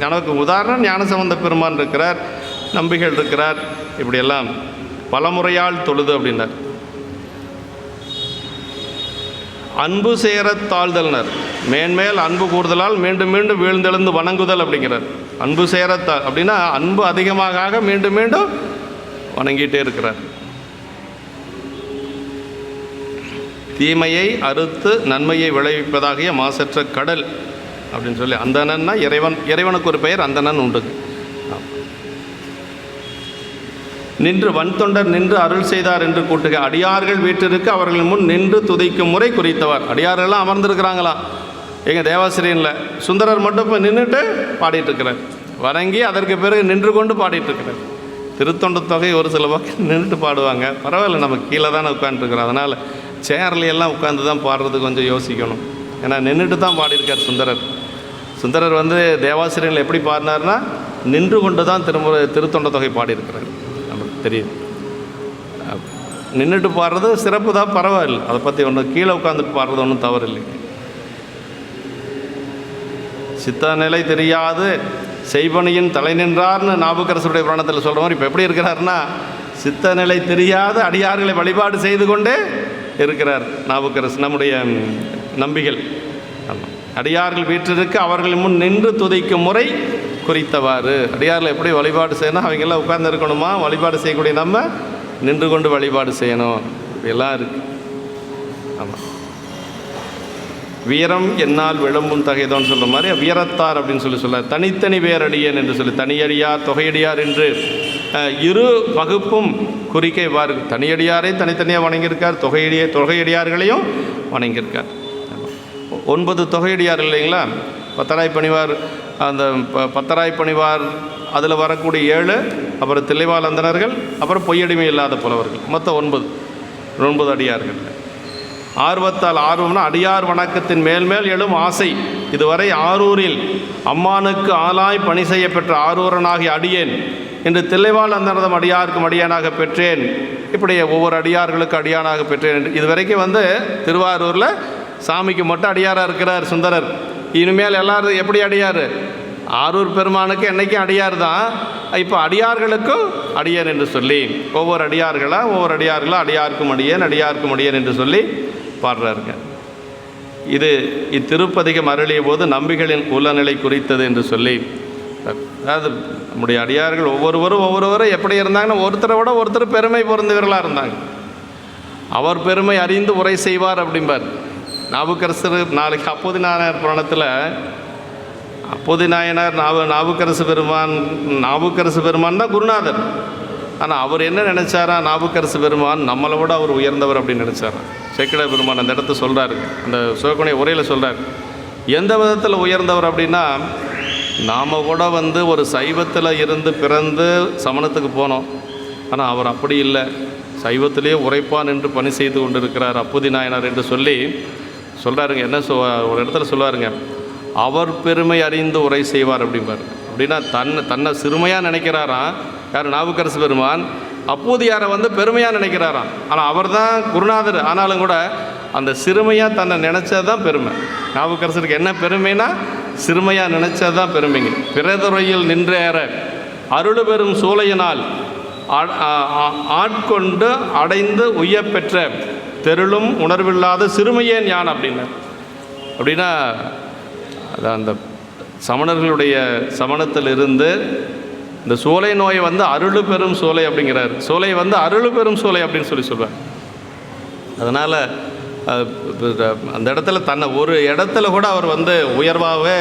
எனக்கு உதாரணம் ஞானசம்பந்த பெருமான் இருக்கிறார், நம்பிகள் இருக்கிறார், இப்படியெல்லாம் பலமுறையால் தொழுது அப்படின்னார். அன்பு சேர தாழ்தல்னர் மேன்மேல் அன்பு கூறுதலால் மீண்டும் மீண்டும் வீழ்ந்தெழுந்து வணங்குதல் அப்படிங்கிறார். அன்பு சேரத்தால் அப்படின்னா அன்பு அதிகமாக மீண்டும் மீண்டும் வணங்கிட்டே இருக்கிறார். தீமையை அறுத்து நன்மையை விளைவிப்பதாகிய மாசற்ற கடல் அப்படின்னு சொல்லி அந்தணன்னா இறைவனுக்கு ஒரு பெயர் அந்தணன் உண்டு. நின்று வன்தொண்டர் நின்று அருள் செய்தார் என்று கூட்டுக. அடியார்கள் வீட்டிற்கு அவர்கள் முன் நின்று துதிக்கும் முறை குறித்தவர். அடியார்கள்லாம் அமர்ந்திருக்கிறாங்களாம் எங்கள் தேவாசிரியனில். சுந்தரர் மட்டும் இப்போ நின்றுட்டு பாடிட்டு இருக்கிறார். வணங்கி அதற்கு பிறகு நின்று கொண்டு பாடிட்டு இருக்கிறார். திருத்தொண்ட தொகை ஒரு சில பக்கம் நின்றுட்டு பாடுவாங்க. பரவாயில்ல, நம்ம கீழே தானே உட்காந்துருக்குறோம். அதனால் சேர்லையெல்லாம் உட்காந்து தான் பாடுறது கொஞ்சம் யோசிக்கணும். ஏன்னா நின்றுட்டு தான் பாடியிருக்கார் சுந்தரர். சுந்தரர் தேவாசிரியர்கள் எப்படி பாடினார்னா நின்று கொண்டு தான் திருத்தொண்ட தொகை பாடியிருக்கிறார். நமக்கு தெரியுது. நின்றுட்டு பாடுறது சிறப்பு தான், பரவாயில்லை. அதை பற்றி ஒன்றும் கீழே உட்காந்துட்டு பாடுறது ஒன்றும் தவறு இல்லை. சித்த நிலை தெரியாது செய்பணியின் தலை நின்றார்னு நாவுக்கரசருடைய புராணத்தில் சொல்கிற மாதிரி இப்போ எப்படி இருக்கிறார்னா சித்த நிலை தெரியாத அடியார்களை வழிபாடு செய்து கொண்டே இருக்கிறார் நாவுக்கரசு, நம்முடைய நம்பிகள். அடியார்கள் வீட்டிற்கு அவர்கள் முன் நின்று துதிக்கும் முறை குறித்தவாறு. அடியார்கள் எப்படி வழிபாடு செய்யணும், அவங்கெல்லாம் உட்கார்ந்து இருக்கணுமா, வழிபாடு செய்யக்கூடிய நம்ம நின்று கொண்டு வழிபாடு செய்யணும், இப்படியெல்லாம் இருக்கு. ஆமாம், வீரம் என்னால் விளம்பும் தகைதோன்னு சொல்கிற மாதிரி வீரத்தார் அப்படின்னு சொல்கிறார். தனித்தனி வேரடியன் என்று சொல்லி தனியடியார் தொகையடியார் என்று இரு வகுப்பும் குறிக்கை வாரு. தனியடியாரை தனித்தனியாக வணங்கியிருக்கார், தொகையடியார்களையும் வணங்கியிருக்கார். 9 தொகையடியார் இல்லைங்களா? பத்தராய் பணிவார், அந்த பத்தராய் பணிவார் அதில் வரக்கூடிய 7, அப்புறம் தில்லைவாழ் அந்தணர்கள், அப்புறம் பொய்யடிமை இல்லாத புலவர்கள், மொத்தம் 9 அடியார்கள். ஆர்வத்தால், ஆர்வம்னா அடியார் வணக்கத்தின் மேல்மேல் எழும் ஆசை. இதுவரை ஆரூரில் அம்மானுக்கு ஆளாய் பணி செய்ய பெற்ற ஆரூரனாகி அடியேன் என்று தில்லைவாழ் அந்தனதம் அடியாருக்கும் அடியானாக பெற்றேன். இப்படி ஒவ்வொரு அடியார்களுக்கு அடியானாக பெற்றேன் என்று இதுவரைக்கும் திருவாரூரில் சாமிக்கு மட்டும் அடியாராக இருக்கிறார் சுந்தரர். இனிமேல் எல்லாரும் எப்படி அடியார்? ஆரூர் பெருமானுக்கு என்றைக்கும் அடியார் தான். இப்போ அடியார்களுக்கும் அடியேன் என்று சொல்லி ஒவ்வொரு அடியார்களாக அடியாருக்கும் அடியேன் என்று சொல்லி பாடுறாருங்க. இது இத்திருப்பதிகம் அருளிய போது நம்பிகளின் உளநிலை குறித்தது என்று சொல்லி, அதாவது நம்முடைய அடியார்கள் ஒவ்வொருவரும் எப்படி இருந்தாங்கன்னா ஒருத்தரை விட ஒருத்தர் பெருமை பொருந்தவர்களாக இருந்தாங்க. அவர் பெருமை அறிந்து உரை செய்வார் அப்படிம்பார் நாவுக்கரசர். நாளைக்கு அப்போதி நாயனார் புராணத்தில் அப்போதி நாயனார் நாவுக்கரசு பெருமான் தான் குருநாதர். ஆனால் அவர் என்ன நினச்சாரா, நாவுக்கரசு பெருமான் நம்மளை விட அவர் உயர்ந்தவர் அப்படின்னு நினச்சாரா. சேக்கிழார் பெருமான் அந்த இடத்த சொல்கிறாரு, அந்த சிவகுணை உரையில் சொல்கிறார். எந்த விதத்தில் உயர்ந்தவர் அப்படின்னா, நாம் கூட ஒரு சைவத்தில் இருந்து பிறந்து சமணத்துக்கு போனோம். ஆனால் அவர் அப்படி இல்லை, சைவத்திலேயே உரைப்பான் என்று பணி செய்து கொண்டிருக்கிறார் அப்போதி நாயனார் என்று சொல்லி சொல்கிறாருங்க. என்ன ஒரு இடத்துல சொல்லுவாருங்க, அவர் பெருமை அறிந்து உரை செய்வார் அப்படிம்பார். அப்படின்னா தன்னை சிறுமையாக நினைக்கிறாராம் யார்? நாவுக்கரசு பெருமான். அப்போதியாரை பெருமையாக நினைக்கிறாராம். ஆனால் அவர் தான் குருநாதர். ஆனாலும் கூட அந்த சிறுமையாக தன்னை நினச்சது தான் பெருமை. நாவுக்கரசருக்கு என்ன பெருமைனா சிறுமையாக நினச்சது தான் பெருமைங்க. பிறதுறையில் நின்றேற அருள் பெறும் சூளையினால் ஆட்கொண்டு அடைந்து உய்யப்பெற்ற தெருளும் உணர்வில்லாத சிறுமையே ஞான் அப்படின்னார். அப்படின்னா அந்த சமணர்களுடைய சமணத்தில் இருந்து இந்த சோலை நோயை அருள் பெரும் சோலை அப்படிங்கிறார். சோலை அருள் பெரும் சோலை அப்படின்னு சொல்லுவார். அதனால் அந்த இடத்துல தன்னை ஒரு இடத்துல கூட அவர் உயர்வாகவே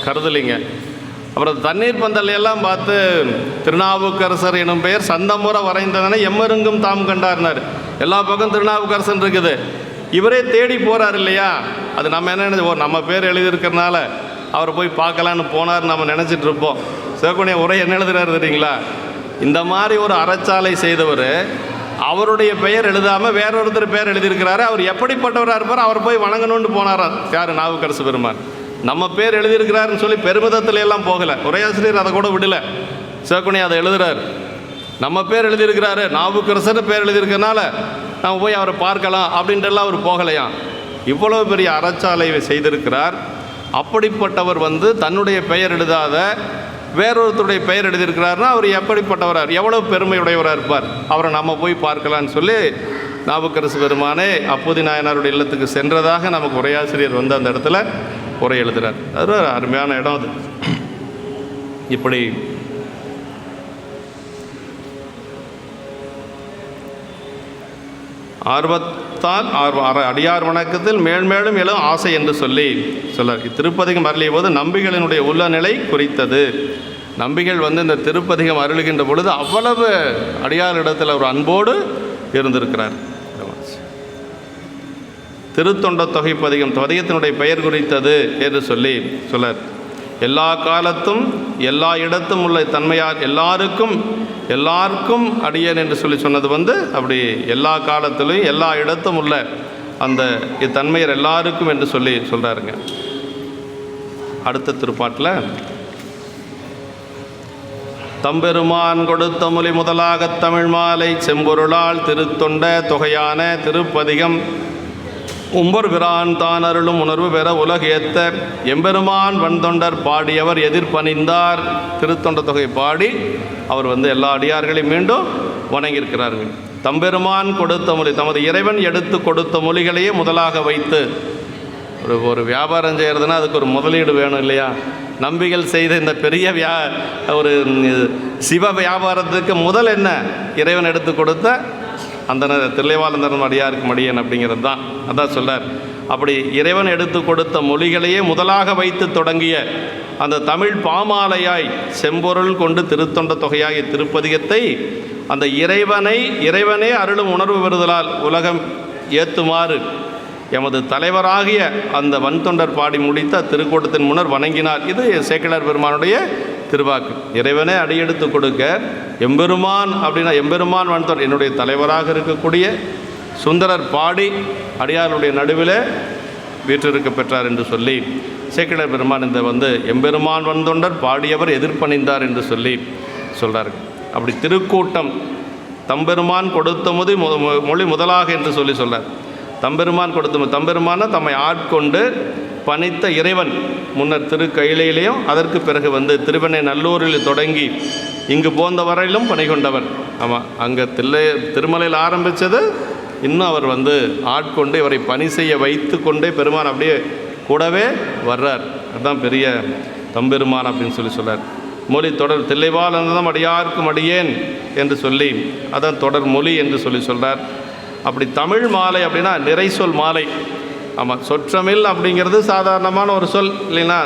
கருதலைங்க. அப்புறம் தண்ணீர் பந்தலையெல்லாம் பார்த்து திருநாவுக்கரசர் எனும் பெயர் சந்தமுறை வரைந்ததனை எம்மருங்கும் தாம் கண்டார்னார். எல்லா பக்கம் திருநாவுக்கரசன் இருக்குது, இவரே தேடி போகிறார் இல்லையா. அது நம்ம என்ன நம்ம பேர் எழுதியிருக்கிறதுனால அவரை போய் பார்க்கலான்னு போனார் நம்ம நினச்சிட்டு இருப்போம். சிவகுணை உரை என்ன எழுதுறாரு தெரியுங்களா? இந்த மாதிரி ஒரு அறச்சாலை செய்தவர் அவருடைய பெயர் எழுதாமல் வேறொருத்தர் பெயர் எழுதியிருக்கிறாரு. அவர் எப்படிப்பட்டவராக இருப்பார், அவர் போய் வணங்கணும்னு போனாரா யார்? நாவுக்கரசு பெருமான். நம்ம பேர் எழுதியிருக்கிறாருன்னு சொல்லி பெருமிதத்துல எல்லாம் போகலை. உரையாசிரியர் அதை கூட விடலை. சிவகுணை அதை எழுதுறார். நம்ம பேர் எழுதியிருக்கிறாரு, நாவுக்கரசர் பேர் எழுதியிருக்கிறனால நம்ம போய் அவரை பார்க்கலாம் அப்படின்றலாம் அவர் போகலையாம். இவ்வளோ பெரிய அறச்சாலை செய்திருக்கிறார். அப்படிப்பட்டவர் தன்னுடைய பெயர் எழுதாத வேறொருத்தருடைய பெயர் எழுதியிருக்கிறாருன்னா அவர் எப்படிப்பட்டவரார், எவ்வளோ பெருமையுடையவராக இருப்பார், அவரை நம்ம போய் பார்க்கலான்னு சொல்லி நாவுக்கரசு பெருமானே அப்பூதி நாயனாருடைய இல்லத்துக்கு சென்றதாக நமக்கு உரையாசிரியர் வந்து அந்த இடத்துல உரை எழுதுகிறார். அது ஒரு அருமையான இடம் அது. இப்படி ஆர்வத்தால் அடியார் வணக்கத்தில் மேல்மேலும் எழும் ஆசை என்று சொல்லார். இத்திருப்பதிகம் அருளிய போது நம்பிகளினுடைய உள்ள நிலை குறித்தது. நம்பிகள் வந்து இந்த திருப்பதிகம் அருளுகின்ற பொழுது அவ்வளவு அடியார் இடத்தில் ஒரு அன்போடு இருந்திருக்கிறார். திருத்தொண்ட தொகை பதிகம் பதிகத்தினுடைய பெயர் குறித்தது என்று சொல்லார். எல்லா காலத்தும் எல்லா இடத்தும் உள்ள தன்மையார் எல்லாருக்கும் அடியேன் என்று சொன்னது வந்து அப்படி எல்லா காலத்திலும் எல்லா இடத்தும் உள்ள அந்த இத்தன்மையர் எல்லாருக்கும் என்று சொல்கிறாருங்க. அடுத்த திருப்பாட்டில் தம்பெருமான் கொடுத்த மொழி முதலாகத் தமிழ் மாலை செம்பொருளால் திருத்தொண்ட தொகையான திருப்பதிகம் உம்பர் பிரான் தான் அருளும் உணர்வு பெற உலகேத்த எம்பெருமான் வன்தொண்டர் பாடியவர் எதிர்பணிந்தார். திருத்தொண்ட தொகை பாடி அவர் வந்து எல்லா அடியார்களையும் மீண்டும் வணங்கியிருக்கிறார்கள். தம்பெருமான் கொடுத்த மொழி, தமது இறைவன் எடுத்து கொடுத்த மொழிகளையே முதலாக வைத்து ஒரு வியாபாரம் செய்கிறதுனா அதுக்கு ஒரு முதலீடு வேணும் இல்லையா? நம்பிகள் செய்த இந்த பெரிய ஒரு சிவ வியாபாரத்துக்கு முதல் என்ன? இறைவன் எடுத்து கொடுத்த அந்த தில்லைவாழ்ந்தரன் அடியாருக்கு மடியன் அப்படிங்கிறது தான். அதான் சொல்கிறார். அப்படி இறைவன் எடுத்து கொடுத்த மொழிகளையே முதலாக வைத்து தொடங்கிய அந்த தமிழ் பாமாலையாய் செம்பொருள் கொண்டு திருத்தொண்ட தொகையாகிய திருப்பதிகத்தை அந்த இறைவனே அருளும் உணர்வு பெறுதலால் உலகம் ஏற்றுமாறு எமது தலைவராகிய அந்த வன்தொண்டர் பாடி முடித்த திருக்கூட்டத்தின் முன்னர் வணங்கினார். இது சேக்கிழார் பெருமானுடைய திருவாக்கு. இறைவனே அடியெடுத்து கொடுக்க எம்பெருமான் அப்படின்னா எம்பெருமான் வன்தொண்டர் என்னுடைய தலைவராக இருக்கக்கூடிய சுந்தரர் பாடி அடியாருடைய நடுவில் வீற்றிருக்க பெற்றார் என்று சொல்லி சேக்கிழார் பெருமான் இந்த வந்து எம்பெருமான் வன்தொண்டர் பாடியவர் எதிர்பணிந்தார் என்று சொல்கிறார்கள். அப்படி திருக்கூட்டம் தம்பெருமான் கொடுத்த மொழி முதலாக என்று சொல்கிறார். தம்பெருமான் தம்பெருமான தம்மை ஆட்கொண்டு பணித்த இறைவன் முன்னர் திருக்கையிலையிலையும் அதற்கு பிறகு வந்து திருவெண்ணை நல்லூரில் தொடங்கி இங்கு போந்த வரையிலும் பணி கொண்டவர். ஆமாம், அங்கே திருமலையில் ஆரம்பித்தது இன்னும் அவர் வந்து ஆட்கொண்டு இவரை பணி செய்ய வைத்து கொண்டே பெருமான் அப்படியே கூடவே வர்றார். அதுதான் பெரிய தம்பெருமான் அப்படின்னு சொல்கிறார். மொழி தொடர் தில்லைவாழ் அந்ததம் அடியார்க்கும் அடியேன் என்று சொல்லி அதான் தொடர் மொழி என்று சொல்கிறார். அப்படி தமிழ் மாலை அப்படின்னா நிறை சொல் மாலை. ஆமாம், சொற்றமிழ் அப்படிங்கிறது சாதாரணமான ஒரு சொல் இல்லைன்னா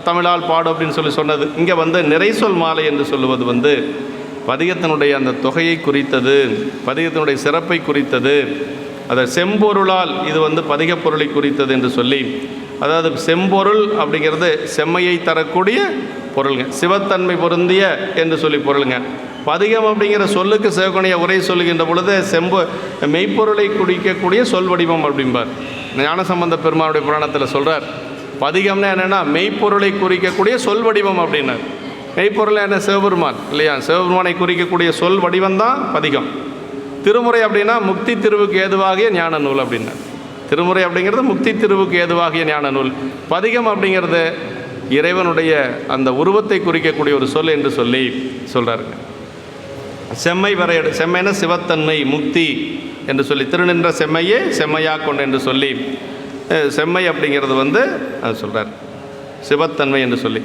தமிழால் பாடு அப்படின்னு சொன்னது. இங்கே வந்து நிறை சொல் மாலை என்று சொல்லுவது வந்து பதிகத்தினுடைய அந்த தொகையை குறித்தது, பதிகத்தினுடைய சிறப்பை குறித்தது. அதை செம்பொருளால் இது வந்து பதிகப் பொருளை குறித்தது என்று சொல்லி, அதாவது செம்பொருள் அப்படிங்கிறது செம்மையை தரக்கூடிய பொருளுங்க, சிவத்தன்மை பொருந்திய என்று சொல்லி பொருளுங்க. பதிகம் அப்படிங்கிற சொல்லுக்கு சிவகணிய உரை சொல்லுகின்ற பொழுது மெய்ப்பொருளை குறிக்கக்கூடிய சொல் வடிவம் அப்படிம்பார். ஞானசம்பந்த பெருமானுடைய புராணத்தில் சொல்கிறார், பதிகம்னா என்னென்னா மெய்ப்பொருளை குறிக்கக்கூடிய சொல் வடிவம் அப்படின்னார். மெய்ப்பொருள் என்ன? சிவபெருமான் இல்லையா? சிவபெருமானை குறிக்கக்கூடிய சொல் வடிவம் தான் பதிகம். திருமுறை அப்படின்னா முக்தி திருவுக்கு ஏதுவாகிய ஞான நூல் அப்படின்னார். திருமுறை அப்படிங்கிறது முக்தி திருவுக்கு ஏதுவாகிய ஞான நூல். பதிகம் அப்படிங்கிறது இறைவனுடைய அந்த உருவத்தை குறிக்கக்கூடிய ஒரு சொல் என்று சொல்கிறாருங்க. செம்மைன்னா சிவத்தன்மை முக்தி என்று சொல்லி திருநின்ற செம்மையே செம்மையாக கொண்டு என்று சொல்லி செம்மை அப்படிங்கிறது வந்து அது சொல்கிறார் சிவத்தன்மை என்று சொல்லி.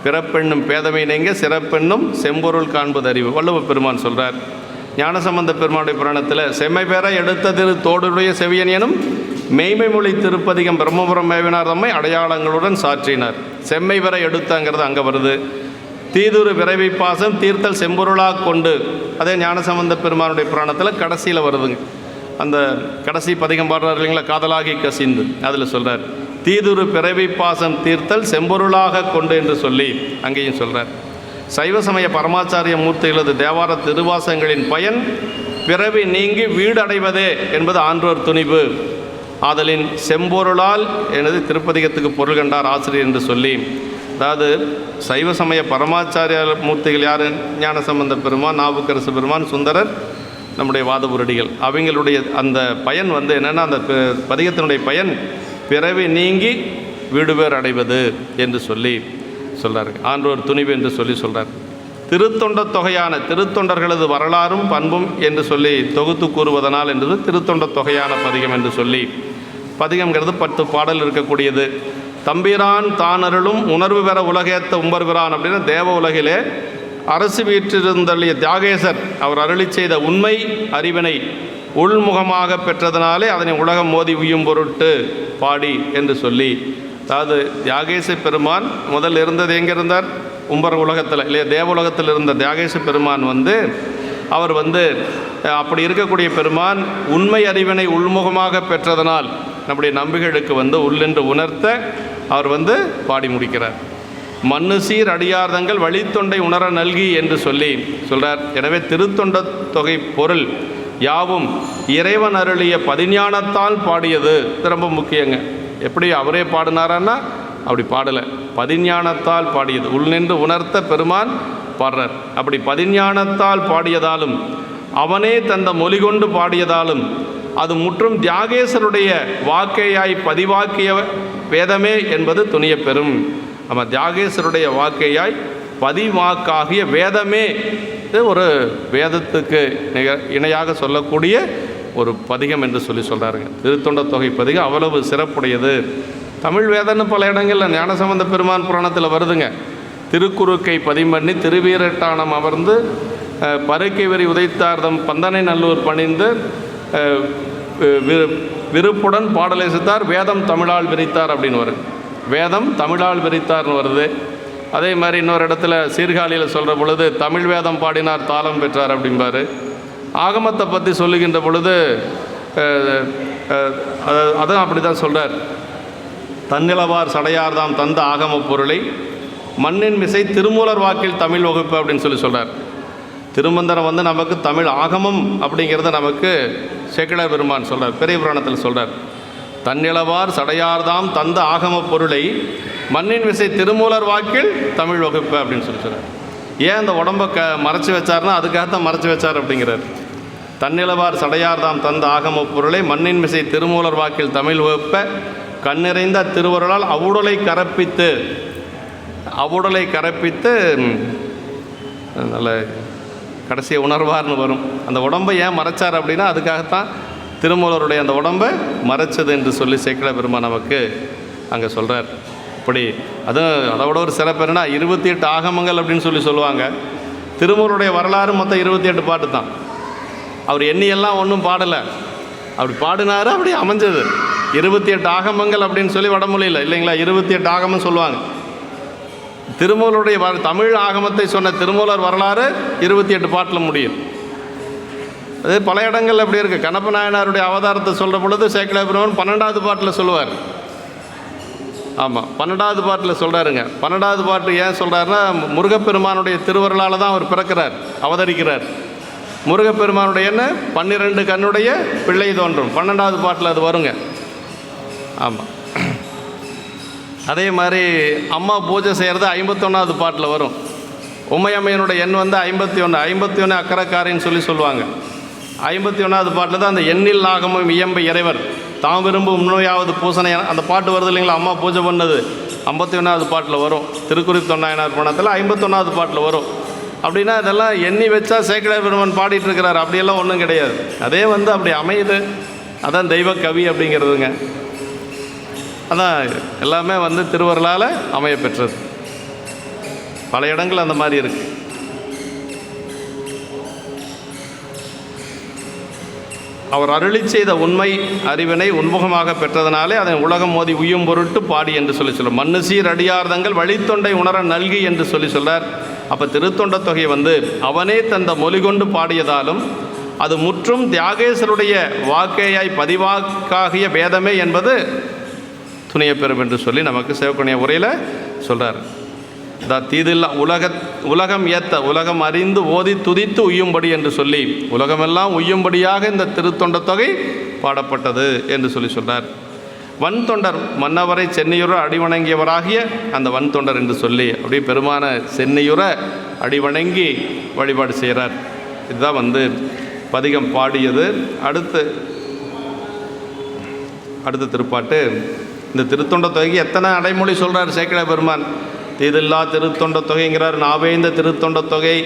பிறப்பெண்ணும் பேதமை நீங்க சிறப்பெண்ணும் செம்பொருள் காண்பது அறிவு வள்ளுவ பெருமான் சொல்கிறார். ஞானசம்பந்த பெருமானுடைய புராணத்தில் செம்மை பெற எடுத்த திரு தோடுடைய செவியன் எனும் மெய்மை மொழி திருப்பதிகம் பிரம்மபுரம் மேவினார் தம்மை அடையாளங்களுடன் சாற்றினார். செம்மை பெற எடுத்தங்கிறது அங்கே வருது. தீதுரு விரைவை பாசம் தீர்த்தல் செம்பொருளாக கொண்டு அதே ஞானசம்பந்த பெருமானுடைய புராணத்தில் கடைசியில் வருதுங்க. அந்த கடைசி பதிகம் பாடுறார் இல்லைங்களா, காதலாகி கசிந்து, அதில் சொல்கிறார் தீதுரு பிறவி பாசம் தீர்த்தல் செம்பொருளாக கொண்டு என்று சொல்லி அங்கேயும் சொல்கிறார். சைவ சமய பரமாச்சாரிய மூர்த்திகளது தேவார திருவாசகங்களின் பயன் பிறவி நீங்கி வீடு அடைவதே என்பது ஆன்றோர் துணிவு. ஆதலின் செம்பொருளால் எனது திருப்பதிகத்துக்கு பொருள் கண்டார் ஆசிரியர் என்று சொல்லி, அதாவது சைவ சமய பரமாச்சாரிய மூர்த்திகள் யார்? ஞானசம்பந்த பெருமான், நாவுக்கரசு பெருமான், சுந்தரர், நம்முடைய வாதபுரடிகள். அவங்களுடைய அந்த பயன் வந்து என்னென்னா, அந்த பதிகத்தினுடைய பயன் பிறவி நீங்கி வீடு பேர் அடைவது என்று சொல்கிறார். ஆன்றோர் துணிவு என்று சொல்கிறார். திருத்தொண்ட தொகையான திருத்தொண்டர்களது வரலாறும் பண்பும் என்று சொல்லி தொகுத்து கூறுவதனால் என்றது திருத்தொண்ட தொகையான பதிகம் என்று சொல்லி. பதிகம்ங்கிறது 10 பாடல் இருக்கக்கூடியது. தம்பிரான் தானருளும் உணர்வு பெற உலகேத்த உம்பர்பிரான் அப்படின்னா தேவ உலகிலே அரசு வீற்றிருந்தள்ளிய தியாகேசர் அவர் அருளி செய்த உண்மை அறிவினை உள்முகமாக பெற்றதனாலே அதனை உலகம் மோதி உய்யும் பொருட்டு பாடி என்று சொல்லி. அதாவது தியாகேச பெருமான் முதல் இருந்தது எங்கே இருந்தார்? உம்பர் உலகத்தில் இல்லையா, தேவ உலகத்தில் இருந்த தியாகேச பெருமான் அவர் அப்படி இருக்கக்கூடிய பெருமான் உண்மை அறிவினை உள்முகமாக பெற்றதனால் நம்முடைய நம்பிகளுக்கு உள்ளென்று உணர்த்த அவர் பாடி முடிக்கிறார். மண்ணு சீர் அடியார்தங்கள் வழித்தொண்டை உணர நல்கி என்று சொல்கிறார். எனவே திருத்தொண்ட தொகை பொருள் யாவும் இறைவன் அருளிய பதிஞானத்தால் பாடியது. ரொம்ப முக்கியங்க. எப்படி அவரே பாடினாரான்னா அப்படி பாடலை, பதிஞானத்தால் பாடியது. உள்நின்று உணர்த்த பெருமான் பாடுறார். அப்படி பதிஞானத்தால் பாடியதாலும் அவனே தந்த மொழி கொண்டு பாடியதாலும் அது முற்றும் தியாகேசருடைய வாக்கையாய் பதிவாக்கிய வேதமே என்பது துணிய பெறும். நம்ம தியாகேசருடைய வாக்கையாய் பதிவாக்காகிய வேதமே ஒரு வேதத்துக்கு இணையாக சொல்லக்கூடிய ஒரு பதிகம் என்று சொல்கிறாருங்க. திருத்தொண்ட தொகை பதிகம் அவ்வளவு சிறப்புடையது. தமிழ் வேதன்னு பல இடங்களில் ஞானசம்பந்த பெருமான் புராணத்தில் வருதுங்க. திருக்குறுக்கை பதிமண்ணி திருவீரட்டானம் அமர்ந்து பருக்கை வெறி உதைத்தார்தம் பந்தனை நல்லூர் பணிந்து விருப்புடன் பாடலை சித்தார் வேதம் தமிழால் விரித்தார் அப்படின்னு வரும். வேதம் தமிழால் விரித்தார்னு வருது. அதே மாதிரி இன்னொரு இடத்துல சீர்காழியில் சொல்கிற பொழுது தமிழ் வேதம் பாடினார் தாளம் பெற்றார் அப்படிம்பார். ஆகமத்தை பற்றி சொல்லுகின்ற பொழுது அதுவும் அப்படி தான் சொல்கிறார். தன்னிலவார் சடையார்தாம் தந்த ஆகம பொருளை மண்ணின் மிசை திருமூலர் வாக்கில் தமிழ் வகுப்பு அப்படின்னு சொல்கிறார். திருமந்திரம் நமக்கு தமிழ் ஆகமம் அப்படிங்கிறத நமக்கு சேக்கிழார் பெருமான் சொல்கிறார், பெரிய புராணத்தில் சொல்கிறார். தன்னிலவார் சடையார்தாம் தந்த ஆகம பொருளை மண்ணின் விசை திருமூலர் வாக்கில் தமிழ் வகுப்பு அப்படின்னு சொல்கிறார். ஏன் அந்த உடம்பை மறைச்சி வச்சார்னா அதுக்காகத்தான் மறைச்சி வச்சார் அப்படிங்கிறார். தன்னிலவார் சடையார்தாம் தந்த ஆகம பொருளை மண்ணின் மிசை திருமூலர் வாக்கில் தமிழ் வகுப்ப கண்ணிறைந்த திருவருளால் அவ்வுடலை கரப்பித்து நல்ல கடைசியை உணர்வார்னு வரும். அந்த உடம்பை ஏன் மறைச்சார் அப்படின்னா அதுக்காகத்தான் திருமூலருடைய அந்த உடம்பை மறைச்சது என்று சொல்லி சேக்கிழார் பெருமான் நமக்கு அங்கே சொல்கிறார். இப்படி அதை விட ஒரு சிறப்பு என்னன்னா 28 ஆகமங்கள் அப்படின்னு சொல்லுவாங்க. திருமூலருடைய வரலாறு மொத்தம் 28 பாட்டு தான். அவர் எண்ணியெல்லாம் ஒன்றும் பாடலை, அப்படி பாடினார், அப்படி அமைஞ்சது 28 ஆகமங்கள் அப்படின்னு சொல்லி வடமொழியில் இல்லைங்களா 28 ஆகமம் சொல்லுவாங்க. திருமூலருடைய தமிழ் ஆகமத்தை சொன்ன திருமூலர் வரலாறு 28 பாட்டில் முடியும். அது பல இடங்கள் அப்படி இருக்குது. கண்ணப்ப நாயனாருடைய அவதாரத்தை சொல்கிற பொழுது சேக்கிழார் பெருமான் 12வது பாட்டில் சொல்லுவார். ஆமாம், 12வது பாட்டில் சொல்கிறாருங்க. 12வது பாட்டு ஏன் சொல்கிறாருன்னா முருகப்பெருமானுடைய திருவருளால் தான் அவர் பிறக்கிறார், அவதரிக்கிறார். முருகப்பெருமானுடைய 12 கண்ணுடைய பிள்ளை தோன்றும் 12வது பாட்டில் அது வருங்க. ஆமாம், அதே மாதிரி அம்மா பூஜை செய்கிறது 51வது பாட்டில் வரும். உமையம்மையனுடைய எண் 51 அக்கறைக்காரின்னு சொல்லுவாங்க. 51வது பாட்டில் தான் அந்த எண்ணில் நாகமும் இயம்பு இறைவர் தாம் விரும்பும் உண்மையாவது பூசனை அந்த பாட்டு வருது இல்லைங்களா. அம்மா பூஜை பண்ணது 51வது பாட்டில் வரும். திருக்குறிப்பு தொண்டாயினார் பணத்தில் 51வது பாட்டில் வரும். அப்படின்னா இதெல்லாம் எண்ணி வச்சா சேக்கிழார் பெருமான் பாடிட்டு இருக்கிறார், அப்படியெல்லாம் ஒன்றும் கிடையாது. அதே அப்படி அமையுது. அதான் தெய்வ கவி அப்படிங்கிறதுங்க. அதான் எல்லாமே திருவருளால் அமைய பெற்றது. பல இடங்கள் அந்த மாதிரி இருக்குது. அவர் அருளி செய்த உண்மை அறிவினை உன்முகமாக பெற்றதனாலே அதை உலகம் மோதி உய்யும் பொருட்டு பாடி என்று சொல்கிறார். மண்ணு சீர் அடியார்தங்கள் வழித்தொண்டை உணர நல்கி என்று சொல்கிறார். அப்போ திருத்தொண்ட தொகை அவனே தந்த மொழி கொண்டு பாடியதாலும் அது முற்றும் தியாகேசருடைய வாக்கையாய் பதிவாக்காகிய வேதமே என்பது துணிய பெறும் என்று சொல்லி நமக்கு சிவகணிய உரையில் சொல்கிறார். தீதில்லா உலகம் ஏத்த உலகம் அறிந்து ஓதி துதித்து உய்யும்படி என்று சொல்லி உலகமெல்லாம் உய்யும்படியாக இந்த திருத்தொண்ட தொகை பாடப்பட்டது என்று சொல்கிறார். வன் தொண்டர் மன்னவரை சென்னையுற அடிவணங்கியவராகிய அந்த வன் தொண்டர் என்று சொல்லி அப்படியே பெருமான சென்னையுற அடிவணங்கி வழிபாடு செய்கிறார். இதுதான் பதிகம் பாடியது. அடுத்த திருப்பாட்டு இந்த திருத்தொண்ட தொகைக்கு எத்தனை அடைமொழி சொல்கிறார் சேக்கிழார் பெருமான். தீதில்லா திருத்தொண்ட தொகைங்கிறார், நாவேந்த திருத்தொண்ட தொகை,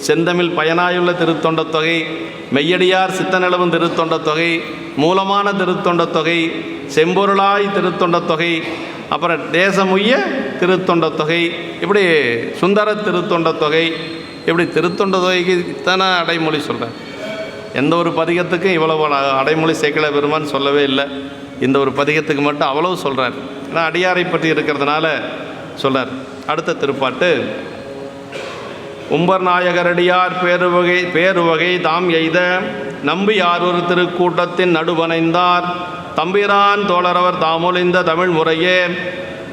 செந்தமிழ் பயனாயுள்ள திருத்தொண்ட தொகை, மெய்யடியார் சித்தநிலவும் திருத்தொண்ட தொகை, மூலமான திருத்தொண்ட தொகை, செம்பொருளாய் திருத்தொண்ட தொகை, அப்புறம் தேசமுய்ய திருத்தொண்ட தொகை, இப்படி சுந்தர திருத்தொண்ட தொகை, இப்படி திருத்தொண்ட தொகைக்கு இத்தனை அடைமொழி சொல்கிறார். எந்த ஒரு பதிகத்துக்கும் இவ்வளவு அடைமொழி சேக்கிழ பெருமான் சொல்லவே இல்லை. இந்த ஒரு பதிகத்துக்கு மட்டும் அவ்வளவு சொல்கிறார். ஏன்னா அடியாரை பற்றி இருக்கிறதுனால சொல்கிறார். அடுத்த திருப்பாட்டு, உம்பர் நாயகரடியார் பேருவகை தாம் எய்த நம்பி யாரொரு திருக்கூட்டத்தின் நடுவணைந்தார் தம்பிரான் தோழரவர் தாமொழிந்த தமிழ் முறையே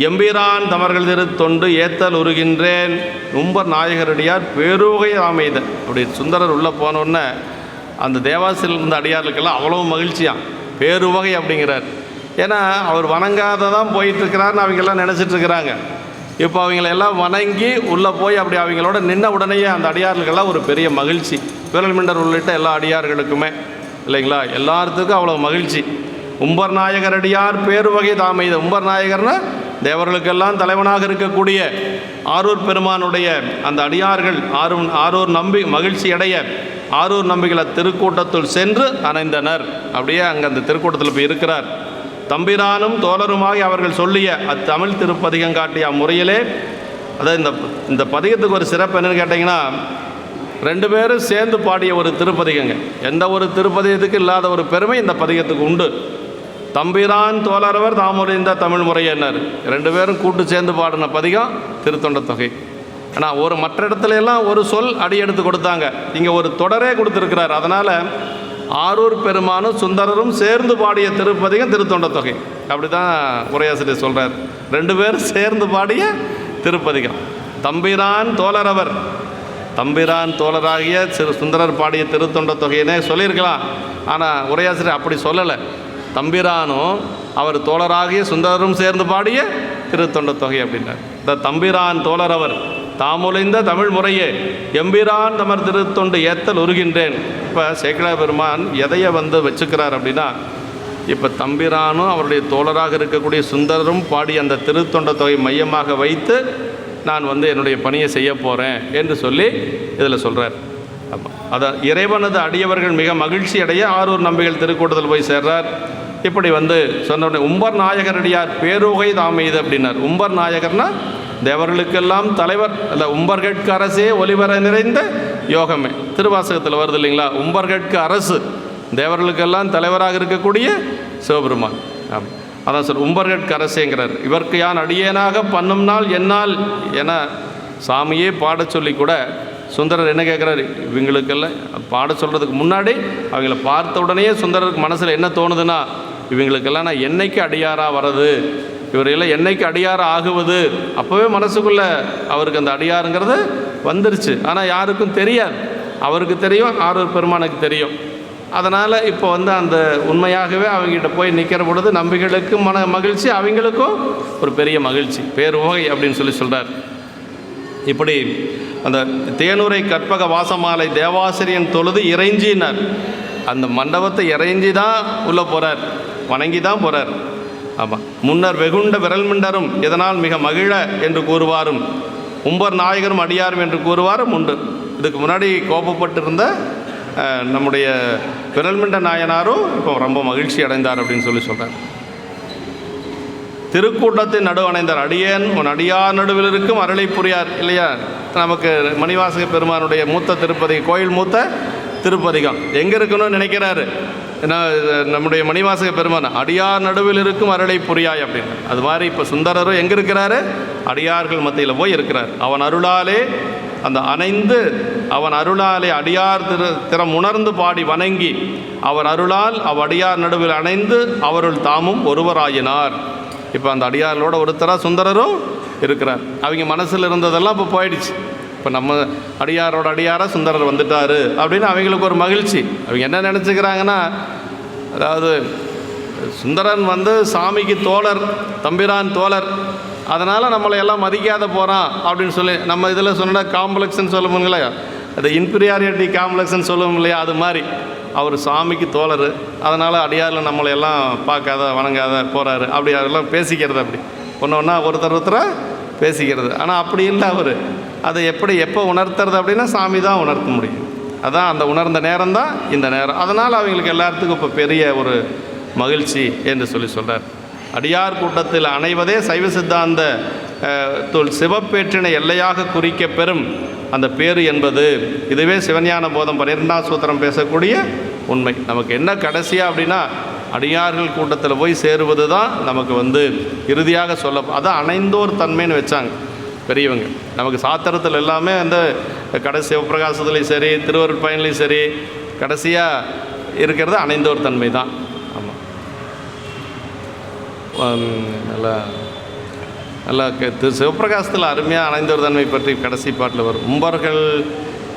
எம்பிரான் தமர்கள் திருத்தொண்டு ஏத்தல் உருகின்றேன். உம்பர் நாயகரடியார் பேருவகை தாம் எய்த. அப்படி சுந்தரர் உள்ளே போனோடனே அந்த தேவாசிரியர் இருந்த அடியார்களுக்கெல்லாம் அவ்வளோ மகிழ்ச்சியாம். பேருவகை அப்படிங்கிறார். ஏன்னா அவர் வணங்காததான் போயிட்டுருக்கிறாருன்னு அவங்கெல்லாம் நினச்சிட்ருக்கிறாங்க. இப்போ அவங்களெல்லாம் வணங்கி உள்ளே போய் அப்படி அவங்களோட நின்ன உடனேயே அந்த அடியார்களுக்கெல்லாம் ஒரு பெரிய மகிழ்ச்சி. விரல்மிண்டர் உள்ளிட்ட எல்லா அடியார்களுக்குமே இல்லைங்களா, எல்லாத்துக்கும் அவ்வளோ மகிழ்ச்சி. உம்பர் நாயகரடியார் பேருவகை தாம் எய்த. உம்பர் நாயகர்னா தேவர்களுக்கெல்லாம் தலைவனாக இருக்கக்கூடிய ஆரூர் பெருமானுடைய அந்த அடியார்கள் ஆரூர் நம்பி மகிழ்ச்சி அடைய ஆரூர் நம்பிகளை திருக்கூட்டத்துள் சென்று அணைந்தனர். அப்படியே அங்கே அந்த திருக்கூட்டத்தில் போய் இருக்கிறார். தம்பிரானும் தோழருமாகி அவர்கள் சொல்லிய அத்தமிழ் திருப்பதிகம் காட்டிய அம்முறையிலே, அதாவது இந்த பதிகத்துக்கு ஒரு சிறப்பு என்னன்னு கேட்டிங்கன்னா, 2 பேரும் சேர்ந்து பாடிய ஒரு திருப்பதிகங்க. எந்த ஒரு திருப்பதிகத்துக்கு இல்லாத ஒரு பெருமை இந்த பதிகத்துக்கு உண்டு. தம்பிரான் தோழரவர் தாமுறைந்த தமிழ் முறையினர் 2 பேரும் கூட்டு சேர்ந்து பாடின பதிகம் திருத்தொண்ட தொகை. ஆனால் மற்ற இடத்துல எல்லாம் ஒரு சொல் அடி எடுத்து கொடுத்தாங்க, இங்கே ஒரு தொடரே கொடுத்துருக்கிறார். அதனால் ஆரூர் பெருமானும் சுந்தரரும் சேர்ந்து பாடிய திருப்பதிகம் திருத்தொண்ட தொகை. அப்படி தான் உரையாசிரியர் சொல்கிறார். 2 பேரும் சேர்ந்து பாடிய திருப்பதிகம். தம்பிரான் தோழரவர், தம்பிரான் தோழராகிய சுந்தரர் பாடிய திருத்தொண்ட தொகையினே சொல்லியிருக்கலாம். ஆனால் உரையாசிரியர் அப்படி சொல்லலை. தம்பிரானும் அவர் தோழராகிய சுந்தரரும் சேர்ந்து பாடிய திருத்தொண்ட தொகை அப்படின்னார். இந்த தம்பிரான் தோழரவர் தாமொழிந்த தமிழ் முறையே எம்பிரான் தமர் திருத்தொண்டு ஏத்தல் உருகின்றேன். இப்போ சேக்கிழ பெருமான் எதையை வச்சுக்கிறார் அப்படின்னா, இப்போ தம்பிரானும் அவருடைய தோழராக இருக்கக்கூடிய சுந்தரரும் பாடிய அந்த திருத்தொண்ட தொகை மையமாக வைத்து நான் என்னுடைய பணியை செய்ய போகிறேன் என்று சொல்லி இதில் சொல்கிறார். அதான் இறைவனது அடியவர்கள் மிக மகிழ்ச்சி அடைய ஆரூர் நம்பிகள் திருக்கூட்டத்தில் போய் சேர்றார். இப்படி சொன்ன உடனே உம்பர் நாயகரடியார் பேருவகை தாம் எய்த அப்படின்னார். உம்பர் நாயகர்னா தேவர்களுக்கெல்லாம் தலைவர், அல்ல உம்பர்கட்கு அரசே ஒளிவர நிறைந்த யோகமே. திருவாசகத்தில் வருது இல்லைங்களா, உம்பர்கட்கு அரசு, தேவர்களுக்கெல்லாம் தலைவராக இருக்கக்கூடிய சிவபெருமான். அதான் சார் உம்பர்கட்கு அரசேங்கிறார். இவருக்கு யான் அடியேனாக பண்ணும் நாள் என்னால் என சாமியே பாட சொல்லி கூட சுந்தரர் என்ன கேட்குறாரு, இவங்களுக்கெல்லாம் பாட சொல்கிறதுக்கு முன்னாடி அவங்கள பார்த்த உடனே சுந்தரருக்கு மனசில் என்ன தோணுதுன்னா, இவங்களுக்கெல்லாம் நான் என்னைக்கு அடியாராக வர்றது, இவரையெல்லாம் என்னைக்கு அடியாராக ஆகுவது, அப்போவே மனசுக்குள்ளே அவருக்கு அந்த அடியாருங்கிறது வந்துருச்சு. ஆனால் யாருக்கும் தெரியாது, அவருக்கு தெரியும், ஆரூர் பெருமானுக்கு தெரியும். அதனால் இப்போ அந்த உண்மையாகவே அவங்ககிட்ட போய் நிற்கிற பொழுது நம்பிகளுக்கும் மகிழ்ச்சி, அவங்களுக்கும் ஒரு பெரிய மகிழ்ச்சி, பேருவகை அப்படின்னு சொல்கிறார். இப்படி அந்த தேனுரை கற்பக வாசமாலை தேவாசிரியன் தொழுது இறைஞ்சினார். அந்த மண்டபத்தை இறைஞ்சி தான் உள்ளே போகிறார், வணங்கி தான் போகிறார். ஆமாம், முன்னர் வெகுண்ட விரல்மிண்டரும் இதனால் மிக மகிழ என்று கூறுவாரும், உம்பர் நாயகரும் அடியாரும் என்று கூறுவாரும் உண்டு. இதுக்கு முன்னாடி கோபப்பட்டிருந்த நம்முடைய விரல்மிண்ட நாயனாரும் இப்போ ரொம்ப மகிழ்ச்சி அடைந்தார் அப்படின்னு சொல்கிறார். திருக்கூட்டத்தின் நடு அணைந்தார். அடியேன் உன் அடியார் நடுவில் இருக்கும் அருளை புரியார். இல்லையா, நமக்கு மணிவாசக பெருமானுடைய மூத்த திருப்பதிகம், கோயில் மூத்த திருப்பதிகம் எங்கே இருக்கணும்னு நினைக்கிறாரு நம்முடைய மணிவாசக பெருமான், அடியார் நடுவில் இருக்கும் அருளை புரியாய் அப்படின்னு. அது மாதிரி இப்போ சுந்தரரும் எங்கே இருக்கிறாரு, அடியார்கள் மத்தியில் போய் இருக்கிறார். அவன் அருளாலே அந்த அணைந்து, அவன் அருளாலே அடியார் திறம் உணர்ந்து பாடி வணங்கி, அவர் அருளால் அடியார் நடுவில் அணைந்து அவருள் தாமும் ஒருவராயினார். இப்போ அந்த அடியார்களோட ஒருத்தராக சுந்தரரும் இருக்கிறார். அவங்க மனசில் இருந்ததெல்லாம் இப்போ போயிடுச்சு. இப்போ நம்ம அடியாரோட அடியாராக சுந்தரர் வந்துட்டார் அப்படின்னு அவங்களுக்கு ஒரு மகிழ்ச்சி. அவங்க என்ன நினச்சிக்கிறாங்கன்னா, அதாவது சுந்தரன் சாமிக்கு தோழர், தம்பிரான் தோழர், அதனால் நம்மளை எல்லாம் மதிக்காத போகிறான் அப்படின்னு சொல்லி நம்ம இதில் சொன்னால் காம்ப்ளெக்ஸ்ன்னு சொல்லுவோம் இல்லையா, அது இன்ஃபீரியாரிட்டி காம்ப்ளெக்ஸ்ன்னு சொல்லுவோம் இல்லையா, அது மாதிரி அவர் சாமிக்கு தோழர், அதனால் அடியாரில் நம்மளை எல்லாம் பார்க்காத வணங்காத போகிறாரு, அப்படி அதெல்லாம் பேசிக்கிறது. அப்படி ஒன்று ஒன்றா ஒருத்தரை பேசிக்கிறது. ஆனால் அப்படி இல்லை அவர். அதை எப்போ உணர்த்துறது அப்படின்னா சாமி தான் உணர்த்த முடியும். அதான் அந்த உணர்ந்த நேரம் தான் இந்த நேரம். அதனால் அவங்களுக்கு எல்லாத்துக்கும் இப்போ பெரிய ஒரு மகிழ்ச்சி என்று சொல்கிறார். அடியார் கூட்டத்தில் அணைவதே சைவ சித்தாந்த சிவப்பேற்றினை எல்லையாக குறிக்க பெறும் அந்த பேரு என்பது இதுவே சிவஞான போதம் 12ஆம் சூத்திரம் பேசக்கூடிய உண்மை. நமக்கு என்ன கடைசியாக அப்படின்னா அடியார்கள் கூட்டத்தில் போய் சேருவது தான் நமக்கு இறுதியாக அதான் அணைந்தோர் தன்மைன்னு வச்சாங்க பெரியவங்க. நமக்கு சாத்திரத்தில் எல்லாமே அந்த கடைசி சிவப்பிரகாசத்துலேயும் சரி திருவருட்பயன்லேயும் சரி கடைசியாக இருக்கிறது அணைந்தோர் தன்மை தான். ஆமாம், நல்லா நல்லா சிவப்பிரகாசத்தில் அருமையாக அணைந்தோர் தன்மை பற்றி கடைசி பாட்டில் வரும். உம்பர்கள்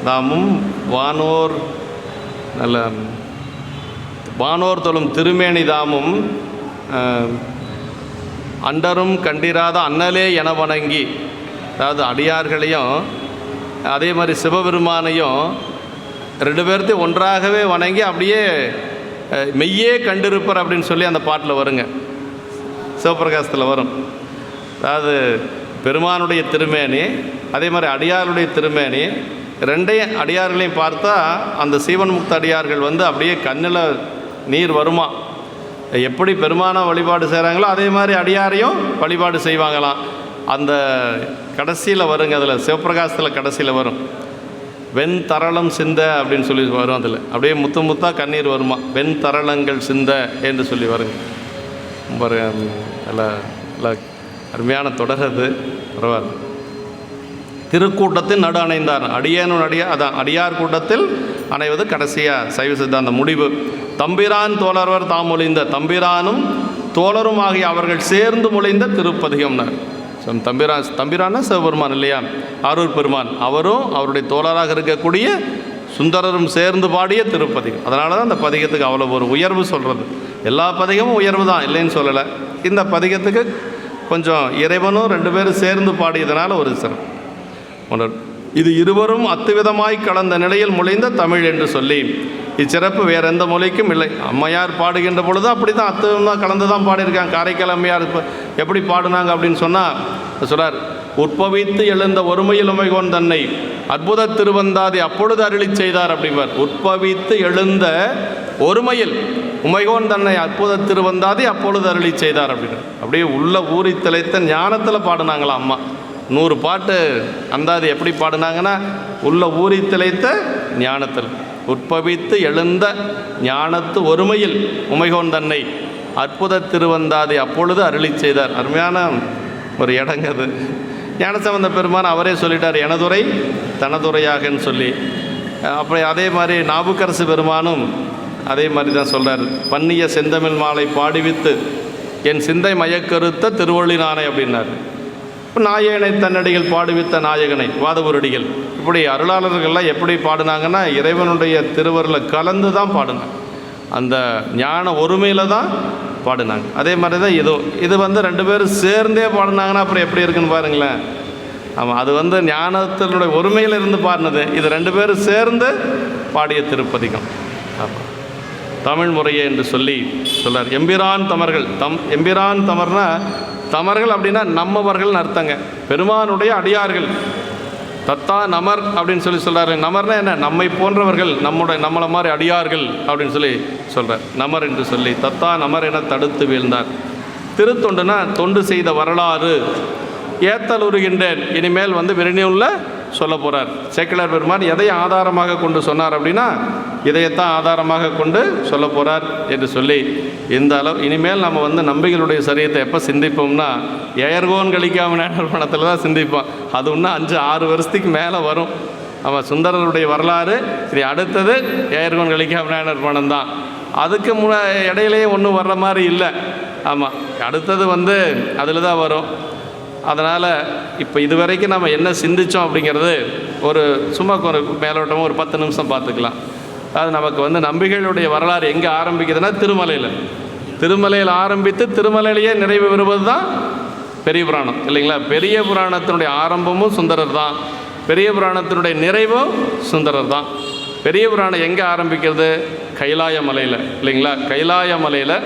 தாமும் வானோர் நல்ல வானோர் தொழும் திருமேனி தாமும் அண்டரும் கண்டிராத அண்ணலே என வணங்கி, அதாவது அடியார்களையும் அதே மாதிரி சிவபெருமானையும் ரெண்டு பேர்த்தையும் ஒன்றாகவே வணங்கி அப்படியே மெய்யே கண்டிருப்பர் அப்படின்னு சொல்லி அந்த பாட்டில் வருங்க, சிவபிரகாசத்தில் வரும். அதாவது பெருமானுடைய திருமேனி அதே மாதிரி அடியாருடைய திருமேனி ரெண்டையும் அடியார்களையும் பார்த்தா அந்த சீவன் முக்த அடியார்கள் அப்படியே கண்ணில் நீர் வருமா. எப்படி பெருமான வழிபாடு செய்கிறாங்களோ அதே மாதிரி அடியாரையும் வழிபாடு செய்வாங்களாம். அந்த கடைசியில் வருங்க, அதில் சிவபிரகாசத்தில் கடைசியில் வரும் வெண் தரளம் சிந்த அப்படின்னு சொல்லி வரும். அதில் அப்படியே முத்து முத்தாக கண்ணீர் வருமா, வெண் தரளங்கள் சிந்த என்று சொல்லி வருங்க. ரொம்ப நல்லா நல்லா அருமையான தொடர் அது. பரவாயில்ல. திருக்கூட்டத்தில் நடு அணைந்தார். அதான் அடியார் கூட்டத்தில் அணைவது கடைசியாக சைவ சித்தாந்த முடிவு. தம்பிரான் தோழர்வர் தாம் மொழிந்த தம்பிரானும் தோழரும் ஆகிய அவர்கள் சேர்ந்து மொழிந்த திருப்பதிகம்னார். தம்பிரான்னா சிவபெருமான் இல்லையா, ஆரூர் பெருமான், அவரும் அவருடைய தோழராக இருக்கக்கூடிய சுந்தரரும் சேர்ந்து பாடிய திருப்பதிகம். அதனால தான் அந்த பதிகத்துக்கு அவ்வளோ ஒரு உயர்வு சொல்கிறது. எல்லா பதிகமும் உயர்வு தான், இல்லைன்னு சொல்லலை. இந்த பதிகத்துக்கு கொஞ்சம் இறைவனும் ரெண்டு பேரும் சேர்ந்து பாடியதுனால ஒரு சிறப்பு உணர்வு. இது இருவரும் அத்துவிதமாய் கலந்த நிலையில் மொழிந்த தமிழ் என்று சொல்லி இச்சிறப்பு வேறு எந்த மொழிக்கும் இல்லை. அம்மையார் பாடுகின்ற பொழுது அப்படி தான் அத்துவிதமாக கலந்து தான் பாடியிருக்காங்க. காரைக்கால் அம்மையார் எப்படி பாடினாங்க அப்படின்னு சொன்னால் சொல்கிறார், உட்பவித்து எழுந்த ஒருமையில் உமைகோன் தன்னை அற்புத திருவந்தாதி அப்பொழுது அருளி செய்தார் அப்படிம்பார். உட்பவித்து எழுந்த ஒருமையில் உமைகோன் தன்னை அற்புத திருவந்தாதி அப்பொழுது அருளி செய்தார் அப்படின்னு அப்படியே உள்ள ஊறி திளைத்த ஞானத்தில் பாடினாங்களா அம்மா. 100 பாட்டு அந்தாதி எப்படி பாடினாங்கன்னா உள்ள ஊறி திளைத்த ஞானத்தில். உட்பவித்து எழுந்த ஞானத்து ஒருமையில் உமைகோன் தன்னை அற்புத திருவந்தாதி அப்பொழுது அருளி செய்தார். அருமையான ஒரு இடங்க அது. ஞானசம்பந்த பெருமான் அவரே சொல்லிட்டார், எனதுரை தனதுரையாகன்னு சொல்லி. அப்படி அதே மாதிரி நாவுக்கரசு பெருமானும் அதே மாதிரி தான் சொல்கிறார். பன்னிய செந்தமிழ் மாலை பாடிவித்து என் சிந்தை மயக்கருத்த திருவள்ளினானை அப்படின்னார். இப்போ நாயகனை தன்னடிகள் பாடுவித்த நாயகனை வாதவூரடிகள். இப்படி அருளாளர்கள்லாம் எப்படி பாடினாங்கன்னா இறைவனுடைய திருவருளை கலந்து தான் பாடினாங்க, அந்த ஞான ஒருமையில் தான் பாடினாங்க. அதே மாதிரி தான் இது ரெண்டு பேரும் சேர்ந்தே பாடினாங்கன்னா அப்புறம் எப்படி இருக்குன்னு பாருங்களேன். ஆமாம், அது ஞானத்தினுடைய ஒருமையில் இருந்து பாடினது. இது ரெண்டு பேரும் சேர்ந்து பாடிய திருப்பதிகம். ஆமாம், தமிழ் முறையே என்று சொல்லி சொல்கிறார். எம்பிரான் தமர்கள் எம்பிரான் தமர்னா தமர்கள் அப்படின்னா நம்மவர்கள்னு அர்த்தங்க. பெருமானுடைய அடியார்கள் தத்தா நமர் அப்படின்னு சொல்லி சொல்கிறாரு. நமர்னா என்ன, நம்மை போன்றவர்கள், நம்மளை மாதிரி அடியார்கள் அப்படின்னு சொல்லி சொல்கிறார். நமர் என்று சொல்லி தத்தா நமர் என தடுத்து வீழ்ந்தார். திருத்தொண்டுனா தொண்டு செய்த வரலாறு ஏத்தல் உருகின்றேன் இனிமேல் விரணியுள்ள சொல்ல போகிறார். சேக்கிழார் பெருமான் எதை ஆதாரமாக கொண்டு சொன்னார் அப்படின்னா இதையத்தான் ஆதாரமாக கொண்டு சொல்ல போகிறார் என்று சொல்லி இந்த அளவு இனிமேல் நம்ம நம்பிகளுடைய சரியத்தை எப்போ சிந்திப்போம்னா ஏயர்கோன் கழிக்காம பணத்தில் தான் சிந்திப்போம். அது இன்னும் 5-6 வருஷத்துக்கு மேலே வரும். ஆமாம், சுந்தரருடைய வரலாறு இது அடுத்தது ஏயர்கோன் கழிக்காம பணம் தான். அதுக்கு இடையிலேயே ஒன்றும் வர்ற மாதிரி இல்லை. ஆமாம், அடுத்தது அதில் தான் வரும். அதனால் இப்போ இதுவரைக்கும் நம்ம என்ன சிந்தித்தோம் அப்படிங்கிறது ஒரு சும்மா ஒரு மேலோட்டமாக ஒரு 10 நிமிஷம் பார்த்துக்கலாம். அது நமக்கு நம்பிக்கைகளுடைய வரலாறு எங்கே ஆரம்பிக்குதுன்னா திருமலையில் ஆரம்பித்து திருமலையிலேயே நிறைவு பெறுவது தான் பெரிய புராணம் இல்லைங்களா. பெரிய புராணத்தினுடைய ஆரம்பமும் சுந்தரர் தான், பெரிய புராணத்தினுடைய நிறைவும் சுந்தரர் தான். பெரிய புராணம் எங்கே ஆரம்பிக்கிறது? கைலாய மலையில் இல்லைங்களா. கைலாய மலையில்